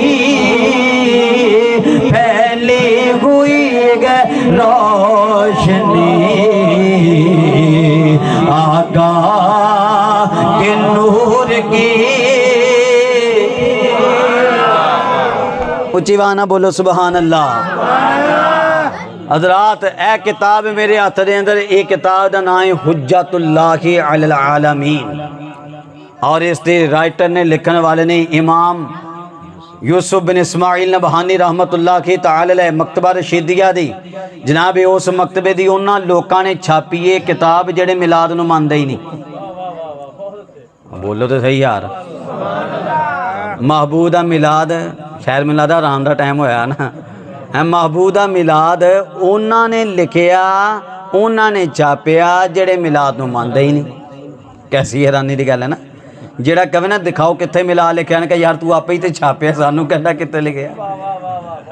پھیلی ہوئی گئے روشنی آقا کے نور کی اچھی وانا بولو سبحان اللہ حضرات اے کتاب میرے ہاتھ دے اندر اے کتاب دا نام ہے حجت اللہ علی العالمین اور اس دے رائٹر نے لکھن والے نے امام یوسف بن اسماعیل نبہانی رحمت اللہ کی تعالی علیہ مکتبہ رشیدیہ دی جناب اس مکتبے دی انہاں لوکاں نے چھاپیے کتاب جڑے میلاد نو ماندے ہی نہیں بولو تو صحیح یار محبوبہ میلاد شہر میلاد آرام دا ٹائم ہویا نا محبوبہ میلاد انہاں نے لکھیا انہاں نے چھاپیا جڑے میلاد نو ماندے ہی نہیں کیسی حیرانی دی گل ہے نا جڑا کہے نا دکھاؤ کتھے میلاد لکھیا نا کہ یار تو آپ ہی تے چھاپیا سانو کہندا کتے لکھیا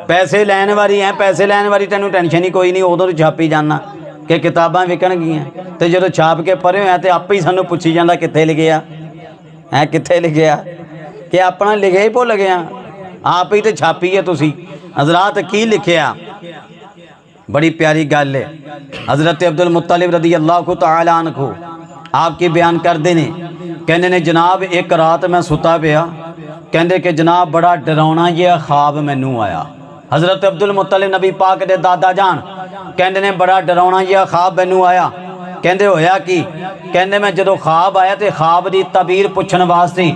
پیسے لین والی ہیں پیسے لین والی تینوں ٹینشن ہی کوئی نہیں ادھر چھاپی جانا کہ کتاباں وکن گیاں تے جدوں چھاپ کے پڑھے ہوئے تے آپ ہی سانو پوچھی جاندا کتھے لکھیا ہے کتھے لکھیا کہ اپنا لکھے ہی بھول گیا آپ ہی تے چھاپی ہے تسی حضرات کی لکھیا بڑی پیاری گل ہے حضرت عبد المطلب رضی اللہ تعالی عنہ آپ کی بیان کر دینے کہنے نے جناب ایک رات میں ستا پیا کہنے کہ جناب بڑا ڈراؤنا یہ خواب میں نو آیا حضرت عبد المطلب نبی پاک دے دادا جان کہنے نے بڑا ڈراؤنا یہ خواب میں نو آیا کہندے ہویا کی کہندے میں جدو خواب آیا تے خواب دی تعبیر پوچھن واسطے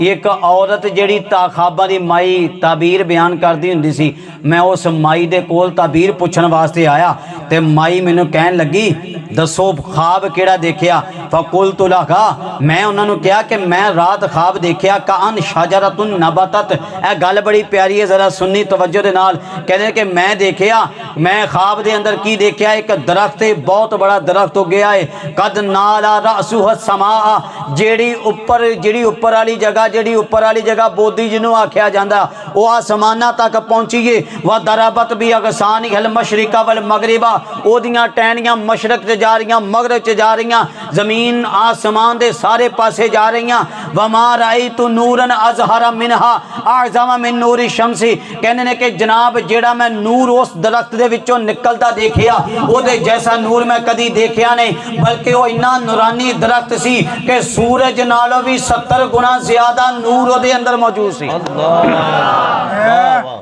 ایک عورت جیڑی خواباں دی مائی تعبیر بیان کردی ہوندی سی میں اس مائی دے کول تعبیر پوچھن واسطے آیا تے مائی مینوں کہن لگی دسو خواب کیڑا دیکھیا فقلت لها میں انہاں نوں کہا کہ میں رات خواب دیکھیا کان شجرۃ نبتت اے گل بڑی پیاری ہے ذرا سنی توجہ دے نال کہندے کہ میں دیکھیا میں خواب دے اندر کی دیکھیا ایک درخت بہت بڑا درخت ہو گیا ہے قد نالا رأسہ السماء جیڑی اوپر والی جگہ بودی جنوں آکھیا جاندا او آسماناں تک پہنچی ہے وضربت باغصانہ المشرق والمغرب او دیاں ٹہنیاں مشرق تے جا رہیاں مغرب تے جا رہیاں زمین آسمان دے سارے پاسے جا رہیاں وما رأیت نورا ازہر منها اعظم من نور الشمس کہنے نے کہ جناب جیڑا میں نور اس درخت دے وچوں نکلدا دیکھیا او دے جیسا نور میں کدی دیکھیا نہیں بلکہ وہ اتنا نورانی درخت سی کہ سورج نالوں بھی 70 گنا زیادہ نور او دے اندر موجود سی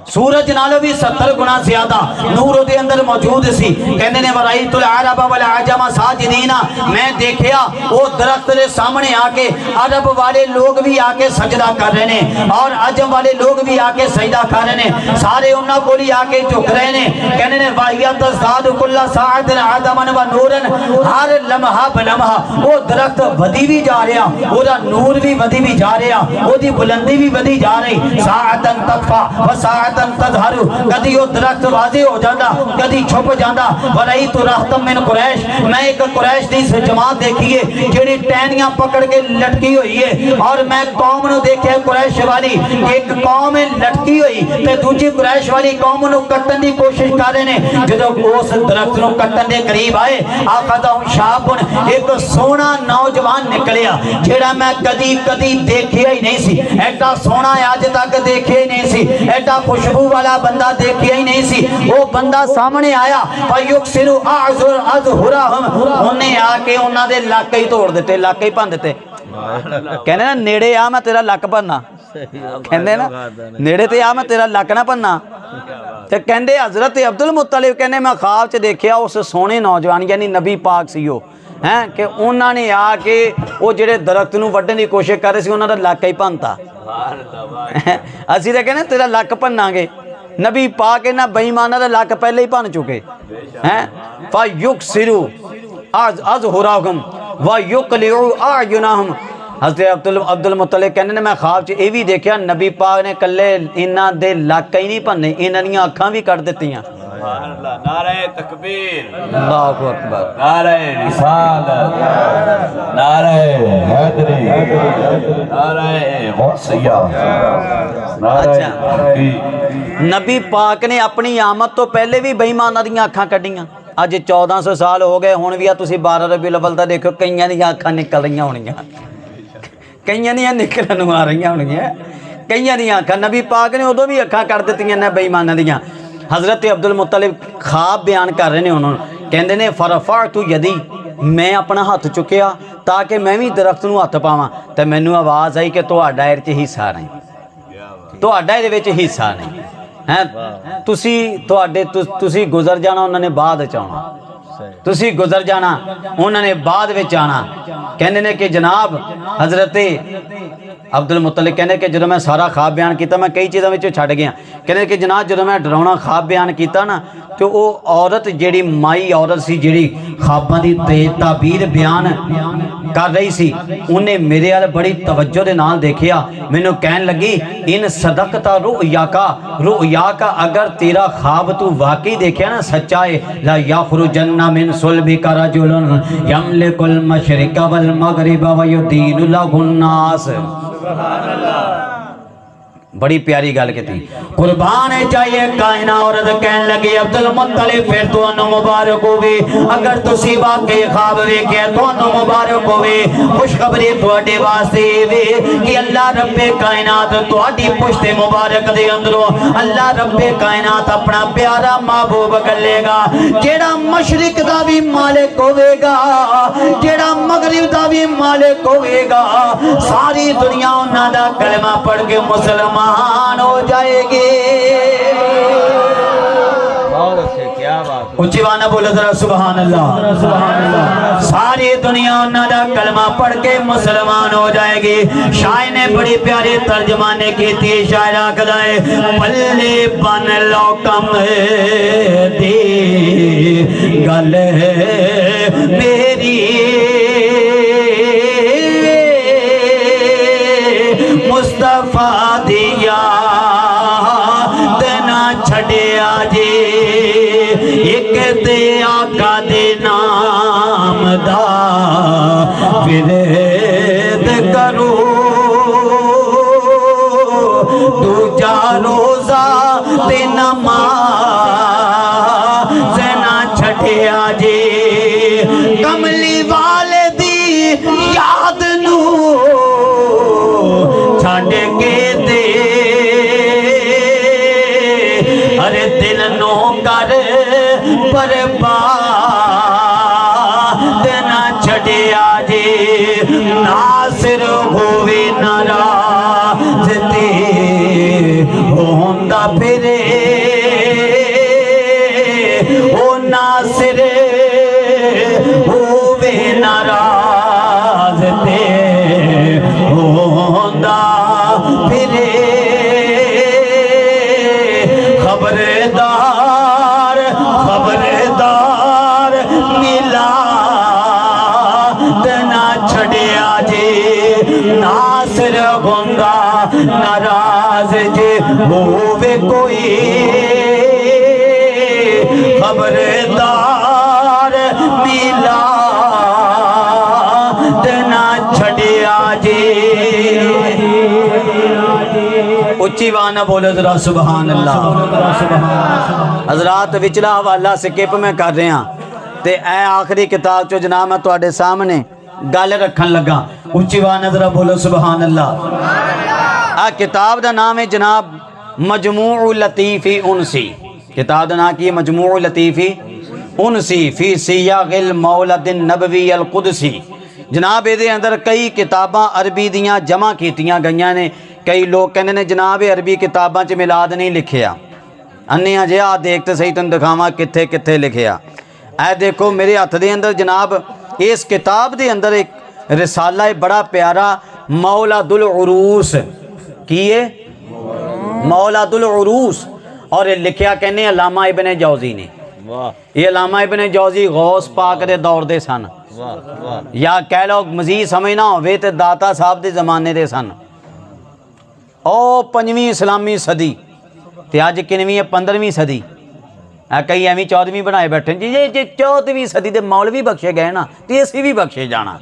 سورج نالوں بھی 70 گنا زیادہ نور او دے اندر موجود سی کہنے نے ورائیت العرب والعجم ساجدین میں دیکھیا وہ درخت دے سامنے آ کے عرب والے لوگ بھی آ کے سجدہ کر رہے ہیں اور عجم والے لوگ بھی آ کے سجدہ کر رہے ہیں سارے انہاں کو آ کے جھک رہے ہیں کہنے نے واہیت تزداد کل ساعت عدما و نورا ہر لمحہ بلمحہ وہ درخت ودی بھی جا رہا وہ دا نور بھی ودی بھی جا رہا وہ دی بلندی بھی ودی جا رہی ساعتا تطفا و ساعتا تظہر کدی وہ درخت واضح ہو جاتا کدی چھپ جاتا ورائیت رہتم من قریش میں ایک قریش دی جماعت دیکھیے جڑی ٹہنیاں پکڑ کے لٹکی ہوئی ہے اور میں قوم نو دیکھے قریش والی ایک قوم لٹکی ہوئی تے دوسری قریش والی قوم نو کٹن دی کوشش کر رہے ہیں جدو اس درخت نو کٹن دے قریب آئے آخذہم شابن ایک سونا نوجوان نکلیا جیڑا میں کدی دیکھیا ہی نہیں سی ایڈا سونا آج تک دیکھیا ہی نہیں سی ایڈا خوشبو والا بندہ دیکھیا ہی نہیں سی وہ بندہ سامنے آیا فیکسر اظہرہم انہیں آ کے انہاں دے لاکے ہی توڑ دیتے لاکے ہی پن دیتے کہنے نا نیڑے آ میں تیرا لک بننا کہندے نا نیڑے تے آ میں تیرا لک نہ بننا تے کہندے حضرت عبد المطلب کہنے میں خواب چ دیکھیا اس سونے نوجوان یعنی نبی پاک سی وہ ہیں کہ انہاں نے آ کے وہ جڑے درخت نو وڈن دی کوشش کر رہے سی انہاں دا لک ہی بنتا اسی تے کہنے تیرا لک بننا گے نبی پاک انہاں بے ایماناں دا لک پہلے ہی بن چکے ہیں فیکسروا اظہرہم ویقلعوا اعینہم حضرت عبد المطلب کہنے نے میں خواب چ یہ بھی دیکھا نبی پاک نے کلے انہاں دے لاکھ ہی نہیں بننے انہاں دیاں اکھاں بھی کٹ دتیاں نعرہ تکبیر اللہ اکبر نعرہ رسالت نعرہ حیدری نعرہ غوثیہ نعرہ نبی پاک نے اپنی آمد تو پہلے بھی بے ایماناں دیاں اکھاں کڈیاں اج 1400 سال ہو گئے ہن بھی تسی 12 ربیع الاول دا دیکھو کئیاں دیاں اکھاں نکل رہیاں ہونگیاں کئیاں دیاں نکلن آ رہیاں ہونگیاں کئیاں دیاں اکھاں نبی پاک نے ادوں بھی اکھاں کر دتیاں نے بے ایماناں دیاں حضرت عبد المطلب خواب بیان کر رہے نے انہوں کہندے نے فرفعت یدی میں اپنا ہاتھ چکیا تاکہ میں بھی درخت نو ہاتھ پاواں تے مینوں آواز آئی کہ تہاڈا اے وچ حصہ نہیں تہاڈا اے وچ حصہ نہیں ہیں تسی گزر جانا انہوں نے بعد چاہنا تسی گزر جانا انہوں نے بعد وچ آنا کہنے نے کہ جناب حضرت عبد المطلب کہنے کہ جدو میں سارا خواب بیان کیتا میں کئی چیزاں وچوں چھڈ گیا کہنے کہ جناب جدو میں ڈراونا خواب بیان کیتا نا تو وہ عورت جیڑی مائی عورت سی جیڑی خواباں دی تعبیر بیان کر رہی سی انہیں میرے وال بڑی توجہ دے نال دیکھیا مینوں کہن لگی ان صدقتا رؤیا کا اگر تیرا خواب تو واقعی دیکھیا نا سچا ہے لا یخرجن من صلبک رجل یملک المشرق والمغرب ویدین له الناس سبحان اللہ بڑی پیاری گل کہتی قربان چاہیے کائنہ عورت کہن لگی عبد المطلب پھر تو انو مبارک ہوئے اگر تسی واقعی خواب ویکھے تو انو مبارک ہوئے خوشخبری تواڈے واسطے وے کہ اللہ رب کائنات تواڈی پشت مبارک دے اندروں اللہ رب کائنات اپنا پیارا محبوب گلے گا جیڑا مشرق دا بھی مالک ہوئے گا جیڑا مغرب دا بھی مالک ہوئے گا ساری دنیا انہاں دا کلمہ پڑھ کے مسلمان ہو جائے گے بہت اچھے کیا بات اچھی بانا بولو ذرا سبحان اللہ. ساری دنیا انہاں دا کلمہ پڑھ کے مسلمان ہو جائے گی. شاعر نے بڑی پیاری ترجمانے کی تھی. شاعر آکھدا ہے پلے بن لو کم دی گل میری مصطفیٰ دیا دنا چھڑیا جی ایک تے آقا دے نام دا ورد کرو دوجا روزہ تے نماز نہ چھڑیا جی کملی والے دی یاد نو چھڑ کے دے ہر دل نو کر برباد نہ چھڑیا جی ناصر ہوئے ناراض تے ہوندا پھرے او ناصر ہوئے ناراض تے ہوندا پھرے خبردار خبردار ملا دنا چھڑیا جی ناصر ہوندا ناراض جی ہووے کوئی خبردار ملا دنا چھڑیا جی. اچھی وانا بولے ذرا سبحان اللہ. حضرات وچلا حوالہ سکپ میں کر رہے ہیں تے اے آخری کتاب چو جناب میں تواڈے سامنے گل رکھن لگا. اچھی وانا ذرا بولو سبحان اللہ. کتاب دا نام ہے جناب مجموع لطیفی انسی. کتاب دا نام کی مجموع لطیفی انسی فی سیاغ المولد النبوی القدسی. جناب دے اندر کئی کتاباں عربی دیاں جمع کیتیاں گئیاں نے. کئی لوگ کہنے نے جناب عربی کتاباں چ میلاد نہیں لکھیا. انہیاں جے آ دیکھتے صحیح تن دکھاواں کتھے کتھے لکھیا. اے دیکھو میرے ہاتھ دے اندر جناب اس کتاب دے اندر ایک رسالہ بڑا پیارا مولد العروس کیے مولد العروس اور یہ لکھیا کہنے علامہ ابن جوزی نے. یہ علامہ ابن جوزی غوث پاک دے دور دے سن یا کہہ لو مزید سمجھنا ہوئے تے داتا صاحب دے زمانے دے سن. او 5ویں اسلامی صدی تے آج کنویں 15ویں صدی. کئی ایویں 14ویں بنائے بیٹھے جی 14ویں صدی دے مولوی بخشے گئے نا تے اسی بھی بخشے جانا.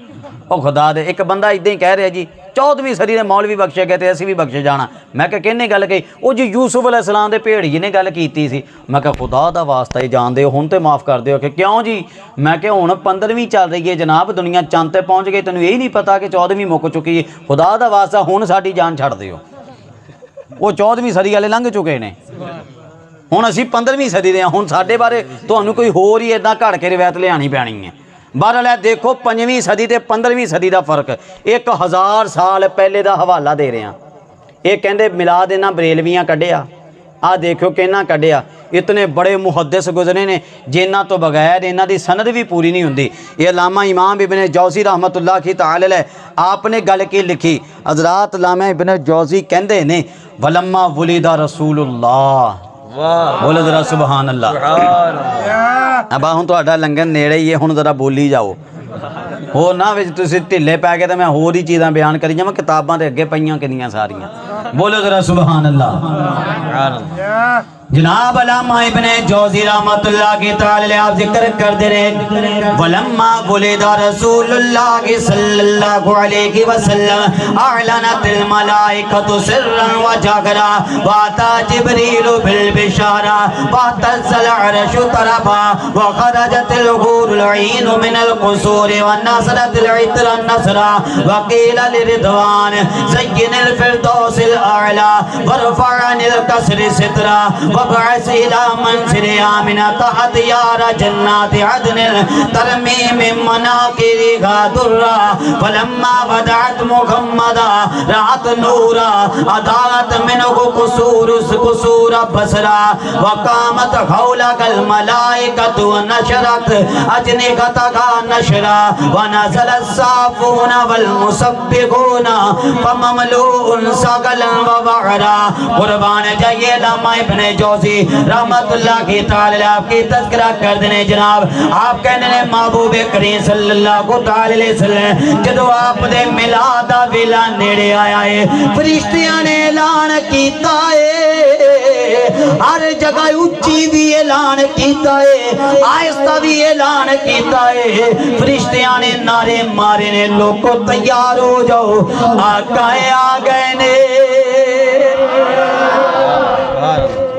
او خدا دے ایک بندہ ادھیں کہہ رہا جی 14ویں صدی دے مولوی بخشے گئے تے اسی بھی بخشے جانا. میں کہ کہنے گل کہی او جی یوسف علیہ السلام دے بھیڑیے نے گل کیتی سی. میں کہ خدا دا واسطہ ہی جان دے ہن تے معاف کر دیو. کہ کیوں جی؟ میں کہ ہن 15ویں چل رہی ہے جناب دنیا چاند تے پہنچ گئی تینوں یہی نہیں پتا کہ 14ویں مک چکی ہے. خدا دا واسطہ ہن ساڈی جان چھڑ دیو. وہ 14ویں صدی والے لنگھ چکے نے ہن اسی 15ویں صدی دے ہن ساڈے بارے تانوں کوئی ہور ہی اداں گھڑ کے روایت لیانی پینی ہے. بہرحال دیکھو 5ویں صدی تے 15ویں صدی دا فرق 1000 سال پہلے دا حوالہ دے رہے ہیں. یہ کہندے میلاد انہاں بریلویاں کڈیا. آ دیکھو کہنا کڈیا. اتنے بڑے محدث گزرے نے جنہاں تو بغیر انہاں دی سند بھی پوری نہیں ہوندی. یہ علامہ امام ابن جوزی رحمت اللہ کی تعالی علیہ آپ نے گل کی لکھی. حضرات علامہ ابن جوزی کہندے نے ولما ولد رسول اللہ. بولو ذرا سبحان اللہ. اب ہوں تہاڈا لنگر نیڑے ہی ہے ہن ذرا بولی جاؤ. ہو نہ وچ تسی ڈھلے پے گئے تے میں ہور ہی چیزاں بیان کری جاواں. کتاباں دے اگے پئیاں کنیاں ساریاں. بولو ذرا سبحان اللہ. جناب علامہ ابن جوزی رحمت اللہ کی تعالی آپ ذکر کر دے رہے ولما ولد رسول اللہ صلی اللہ علیہ وسلم اعلنت الملائکۃ سرا وجهرا واتى جبریل بالبشارہ واهتز العرش طربا وخرجت الحور العین من القصور والنصرت العطر النصرا وقیل لرضوان زین الفردوس الاعلى وارفع عن الكسر سترا فبعث إلى منزل آمنة أديار جنات عدن ترمي من مناكرها درا فلما ودعت محمدا رأت نورا أضاءت منه قصور بصرا وقامت حولك الملائكة ونشرت أجنحتها نشرا ونزل الصافون والمسبحون فمملوء سقلا ووعرا قربان جائیے علامہ ابن جوزی رحمت اللہ کی تعالی آپ کی تذکرہ کر دینے جناب آپ کہنے نے محبوب کریم صلی اللہ علیہ وسلم جدو آپ دے میلاد دا ویلا نیڑے آیا ہے فرشتیاں نے اعلان کیتا ہے ہر جگہ اچھی بھی اعلان کیتا ہے آہستہ بھی اعلان کیتا ہے فرشتیاں نے نعرے مارے نے لوگوں تیار ہو جاؤ آقا آ گئے نے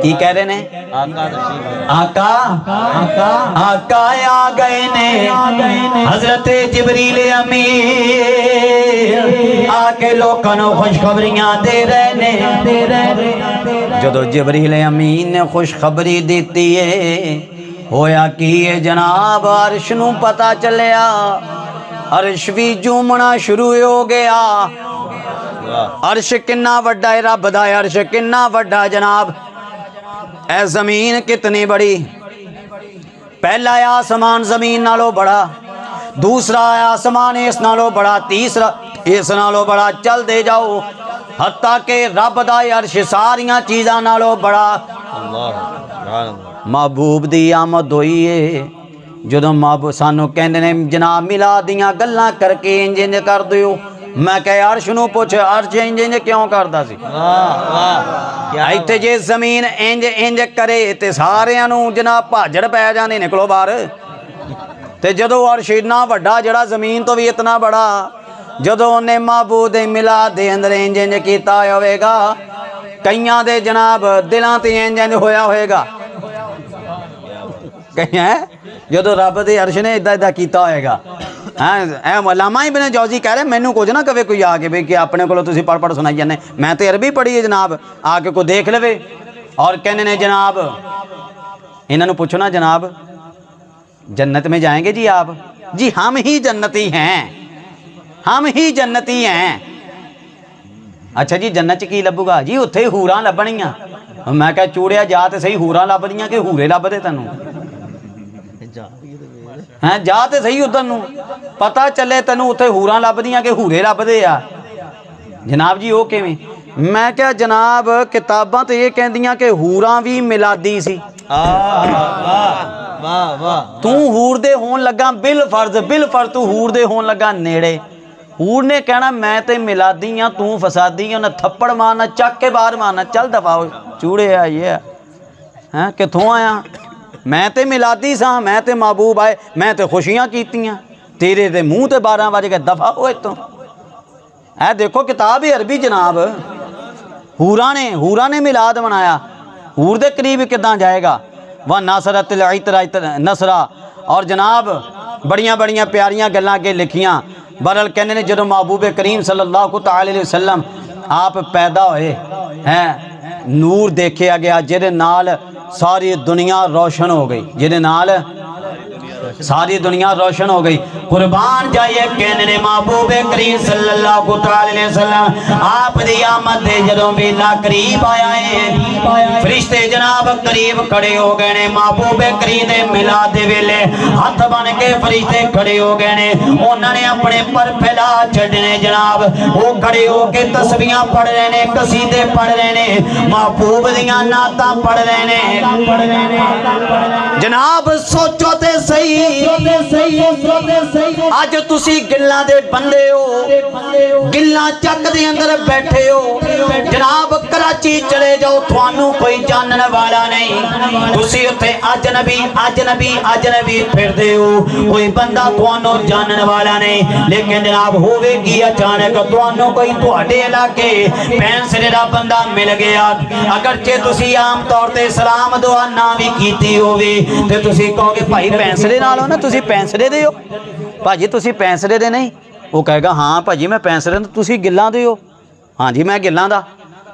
کی کہہ رہے ہیں آقا آقا آ گئے نے حضرت جبریل امین آ کے لوگوں کو خوشخبریاں دے رہے نے جدو جبریل امین نے خوشخبری دیتی ہے ہویا کی ہے جناب عرش نو پتا چلیا عرش بھی جومنا شروع ہو گیا عرش کنا وڈا ہے رب دا عرش کنا وڈا جناب اے زمین کتنی بڑی پہلا آسمان زمین نالو بڑا دوسرا آسمان اس نالو بڑا تیسرا اس نالو بڑا چل دے جاؤ حتیٰ کہ رب دا عرش ساریاں چیزاں نالو بڑا محبوب دی آمد ہوئی ہے جدو محبوب سانو کہنے نے جناب ملا دیاں گلاں کر کے انجن کر دیو میں کہ عرش نو پوچھے عرش انج کیوں کردا سی ایتھے جے زمین انج کرے تے سارے نو جناب بھاجڑ پے جانے نکلو باہر تے جدو عرش اتنا وڈا جڑا زمین تو بھی اتنا بڑا جدو انہیں معبود میلاد دے اندر انج کیتا ہوئے گا کئیاں دے جناب دلاں تے انج ہویا ہوئے گا کہیں جدو رب دے عرش نے ادھا کیتا ہوئے گا علامہ ابن جوزی کہہ رہے مینوں کچھ نہ کہے کوئی آ کے بھی کہ اپنے کو تسی پڑھ پڑھ سنائی جانے میں تے عربی پڑھی ہے جناب آ کے کو دیکھ لے اور کہنے نے جناب انہوں نے پوچھو نا جناب جنت میں جائیں گے جی آپ جی ہم ہی جنتی ہیں ہم ہی جنتی ہیں اچھا جی جنت کی لبو گا جی اتھے ہوراں لبنیاں میں کہا چوڑیا جا تے صحیح ہوراں لب دیاں کہ ہورے لب دے تینوں جا تے صحیح ادھر نو پتا چلے تینوں اتھے ہوراں لب دیاں کہ ہورے لب دے آ جناب جی او کیویں میں کہا جناب کتاباں تے یہ کہندیاں کہ ہوراں بھی میلادی سی تو ہور دے ہون لگا بالفرض تو ہور دے ہون لگا نیڑے ہور نے کہنا میں تے میلادی ہاں تو فسادی ہاں نہ تھپڑ مارنا چک کے باہر مارنا چل دفعہ ہو چوڑے آ یہ ہے کتھوں آیا میں تے میلادی سا میں تے محبوب آئے میں تے خوشیاں کیتیاں تیرے تے منہ تے 12 بج کے دفعہ ہوئے تو اے دیکھو کتاب عربی جناب ہوراں نے میلاد منایا ہور دے قریب کداں جائے گا وہ ناصرت العطر نصرہ اور جناب بڑیاں بڑیاں پیاریاں گلاں کے لکھیاں برحال کہنے نے جدو محبوب کریم صلی اللہ علیہ وسلم آپ پیدا ہوئے ہیں نور دیکھیا گیا جدے نال ساری دنیا روشن ہو گئی جدے نال ساری دنیا روشن ہو گئی قربان جائیے کہنے نے محبوب کریم صلی اللہ علیہ وسلم آپ دی آمد دے جدوں بیلا قریب آیا ہے فرشتے جناب قریب کھڑے ہو گئے نے محبوب کریم دے میلاد دے ویلے ہاتھ بن کے فرشتے کھڑے ہو گئے نے انہوں نے اپنے پر پھیلا چھڑنے جناب وہ کھڑے ہو کے تسبیحاں پڑھ رہے نے قصیدے پڑھ رہے نے محبوب دیاں نعتاں پڑھ رہے نے جناب سوچو تے صحیح آج تسی گلاں دے بندے ہو گلاں چک دے اندر بیٹھے ہو جناب کراچی چلے جاؤ تھوانوں کوئی جانن والا نہیں تسی اتھے اجنبی پھر دے ہو کوئی بندہ تھوانوں جانن والا نہیں لیکن جناب ہوئے گی اچانک تھوانوں کوئی تھوڑے علاقے پینسرے دا بندہ مل گیا اگرچہ تسی عام طور تے سلام دعا نہ بھی کیتی ہوئے تے تسی کہو کہ بھائی پینسرے نالو نا تسی پینسرے دے ہو بھاجی تسی پینسرے دے نہیں وہ کہے گا ہاں بھاجی میں پینسرے دا تسی گلاں دے ہو ہاں جی میں گلاں دا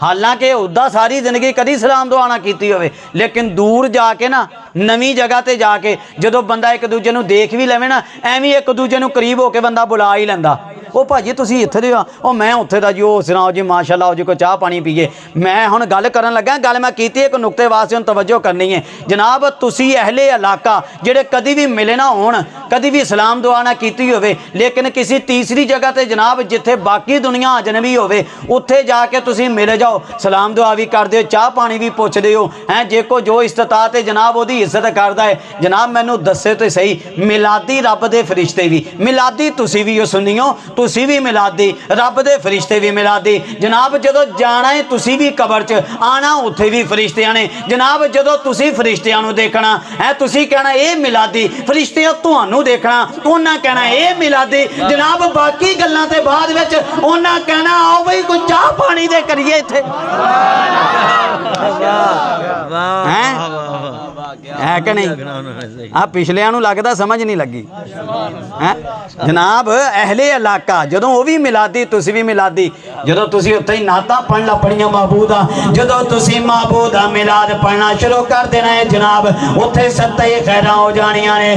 ਹਾਲਾਂਕਿ ਉੱਦਾਂ ਸਾਰੀ ਜ਼ਿੰਦਗੀ ਕਦੀ ਸਲਾਮ ਦੁਆ ਨਾ ਕੀਤੀ ਹੋਵੇ, ਲੇਕਿਨ ਦੂਰ ਜਾ ਕੇ ਨਾ, ਨਵੀਂ ਜਗ੍ਹਾ ਤੇ ਜਾ ਕੇ ਜਦੋਂ ਬੰਦਾ ਇੱਕ ਦੂਜੇ ਨੂੰ ਦੇਖ ਵੀ ਲਵੇ ਨਾ, ਐਵੇਂ ਇੱਕ ਦੂਜੇ ਨੂੰ ਕਰੀਬ ਹੋ ਕੇ ਬੰਦਾ ਬੁਲਾ ਹੀ ਲੈਂਦਾ। ਉਹ ਭਾਜੀ ਤੁਸੀਂ ਇੱਥੇ ਦੇ ਆ, ਉਹ ਮੈਂ ਉੱਥੇ ਦਾ ਜੀ, ਉਹ ਸੁਣਾਓ ਜੀ ਮਾਸ਼ਾਅੱਲਾ, ਉਹ ਜੀ ਕੋਈ ਚਾਹ ਪਾਣੀ ਪੀਏ। ਮੈਂ ਹੁਣ ਗੱਲ ਕਰਨ ਲੱਗਾ, ਗੱਲ ਮੈਂ ਕੀਤੀ ਇੱਕ ਨੁਕਤੇ ਵਾਸਤੇ ਹੁਣ ਤਵੱਜੋ ਕਰਨੀ ਹੈ ਜਨਾਬ। ਤੁਸੀਂ ਅਹਿਲੇ ਇਲਾਕਾ ਜਿਹੜੇ ਕਦੀ ਵੀ ਮਿਲੇ ਨਾ ਹੋਣ, ਕਦੀ ਵੀ ਸਲਾਮ ਦੁਆ ਨਾ ਕੀਤੀ ਹੋਵੇ, ਲੇਕਿਨ ਕਿਸੇ ਤੀਸਰੀ ਜਗ੍ਹਾ ਤੇ ਜਨਾਬ ਜਿੱਥੇ ਬਾਕੀ ਦੁਨੀਆ ਅਜਨਬੀ ਹੋਵੇ, ਉੱਥੇ ਜਾ ਕੇ ਤੁਸੀਂ ਮਿਲ ਜਾਓ, ਸਲਾਮ ਦੁਆ ਵੀ ਕਰਦੇ ਹੋ, ਚਾਹ ਪਾਣੀ ਵੀ ਪੁੱਛਦੇ ਹੋ ਹੈ। ਜੇ ਕੋ ਜੋ ਇਸਤਤਾਤ ਹੈ ਜਨਾਬ ਉਹਦੀ ਇੱਜ਼ਤ ਕਰਦਾ ਹੈ ਜਨਾਬ। ਮੈਨੂੰ ਦੱਸੇ ਤੇ ਸਹੀ, ਮਿਲਾਦੀ ਰੱਬ ਦੇ ਫਰਿਸ਼ਤੇ ਵੀ ਮਿਲਾਦੀ, ਤੁਸੀਂ ਵੀ ਉਹ ਸੁਣੀਓ, ਤੁਸੀਂ ਵੀ ਮਿਲਾਦੀ, ਰੱਬ ਦੇ ਫਰਿਸ਼ਤੇ ਵੀ ਮਿਲਾਦੀ ਜਨਾਬ। ਜਦੋਂ ਜਾਣਾ ਹੈ ਤੁਸੀਂ ਵੀ ਕਬਰ 'ਚ ਆਣਾ, ਉੱਥੇ ਵੀ ਫਰਿਸ਼ਤਿਆਂ ਨੇ ਜਨਾਬ। ਜਦੋਂ ਤੁਸੀਂ ਫਰਿਸ਼ਤਿਆਂ ਨੂੰ ਦੇਖਣਾ ਹੈ, ਤੁਸੀਂ ਕਹਿਣਾ ਇਹ ਮਿਲਾਦੀ, ਫਰਿਸ਼ਤਿਆਂ ਤੁਹਾਨੂੰ ਦੇਖਣਾ, ਉਹਨਾਂ ਕਹਿਣਾ ਇਹ ਮਿਲਾਦੀ ਜਨਾਬ। ਬਾਕੀ ਗੱਲਾਂ ਤੇ ਬਾਅਦ ਵਿੱਚ ਉਹਨਾਂ ਕਹਿਣਾ ਆਓ ਬਈ ਕੋਈ ਚਾਹ ਪਾਣੀ ਦੇ ਕਰੀਏ ਇੱਥੇ, ਹੈ ਕਿ ਨਹੀਂ? ਆ ਪਿਛਲਿਆਂ ਨੂੰ ਲੱਗਦਾ ਸਮਝ ਨਹੀਂ ਲੱਗੀ ਹੈ ਜਨਾਬ। ਅਹਿਲੇ ਇਲਾਕਾ ਜਦੋਂ ਉਹ ਵੀ ਮਿਲਾਦੀ, ਤੁਸੀਂ ਵੀ ਮਿਲਾਦੀ। ਜਦੋਂ ਤੁਸੀਂ ਉੱਥੇ ਹੀ ਨਾਤਾਂ ਪੜ੍ਹਨ ਪੜੀਆਂ ਮਹਬੂਦਾ, ਜਦੋਂ ਤੁਸੀਂ ਮਹਬੂਦਾ ਮਿਲਾਦ ਪੜ੍ਹਨਾ ਸ਼ੁਰੂ ਕਰ ਦੇਣਾ ਹੈ ਜਨਾਬ, ਉੱਥੇ ਸੱਤੇ ਖੈਰਾਂ ਹੋ ਜਾਣੀਆਂ ਨੇ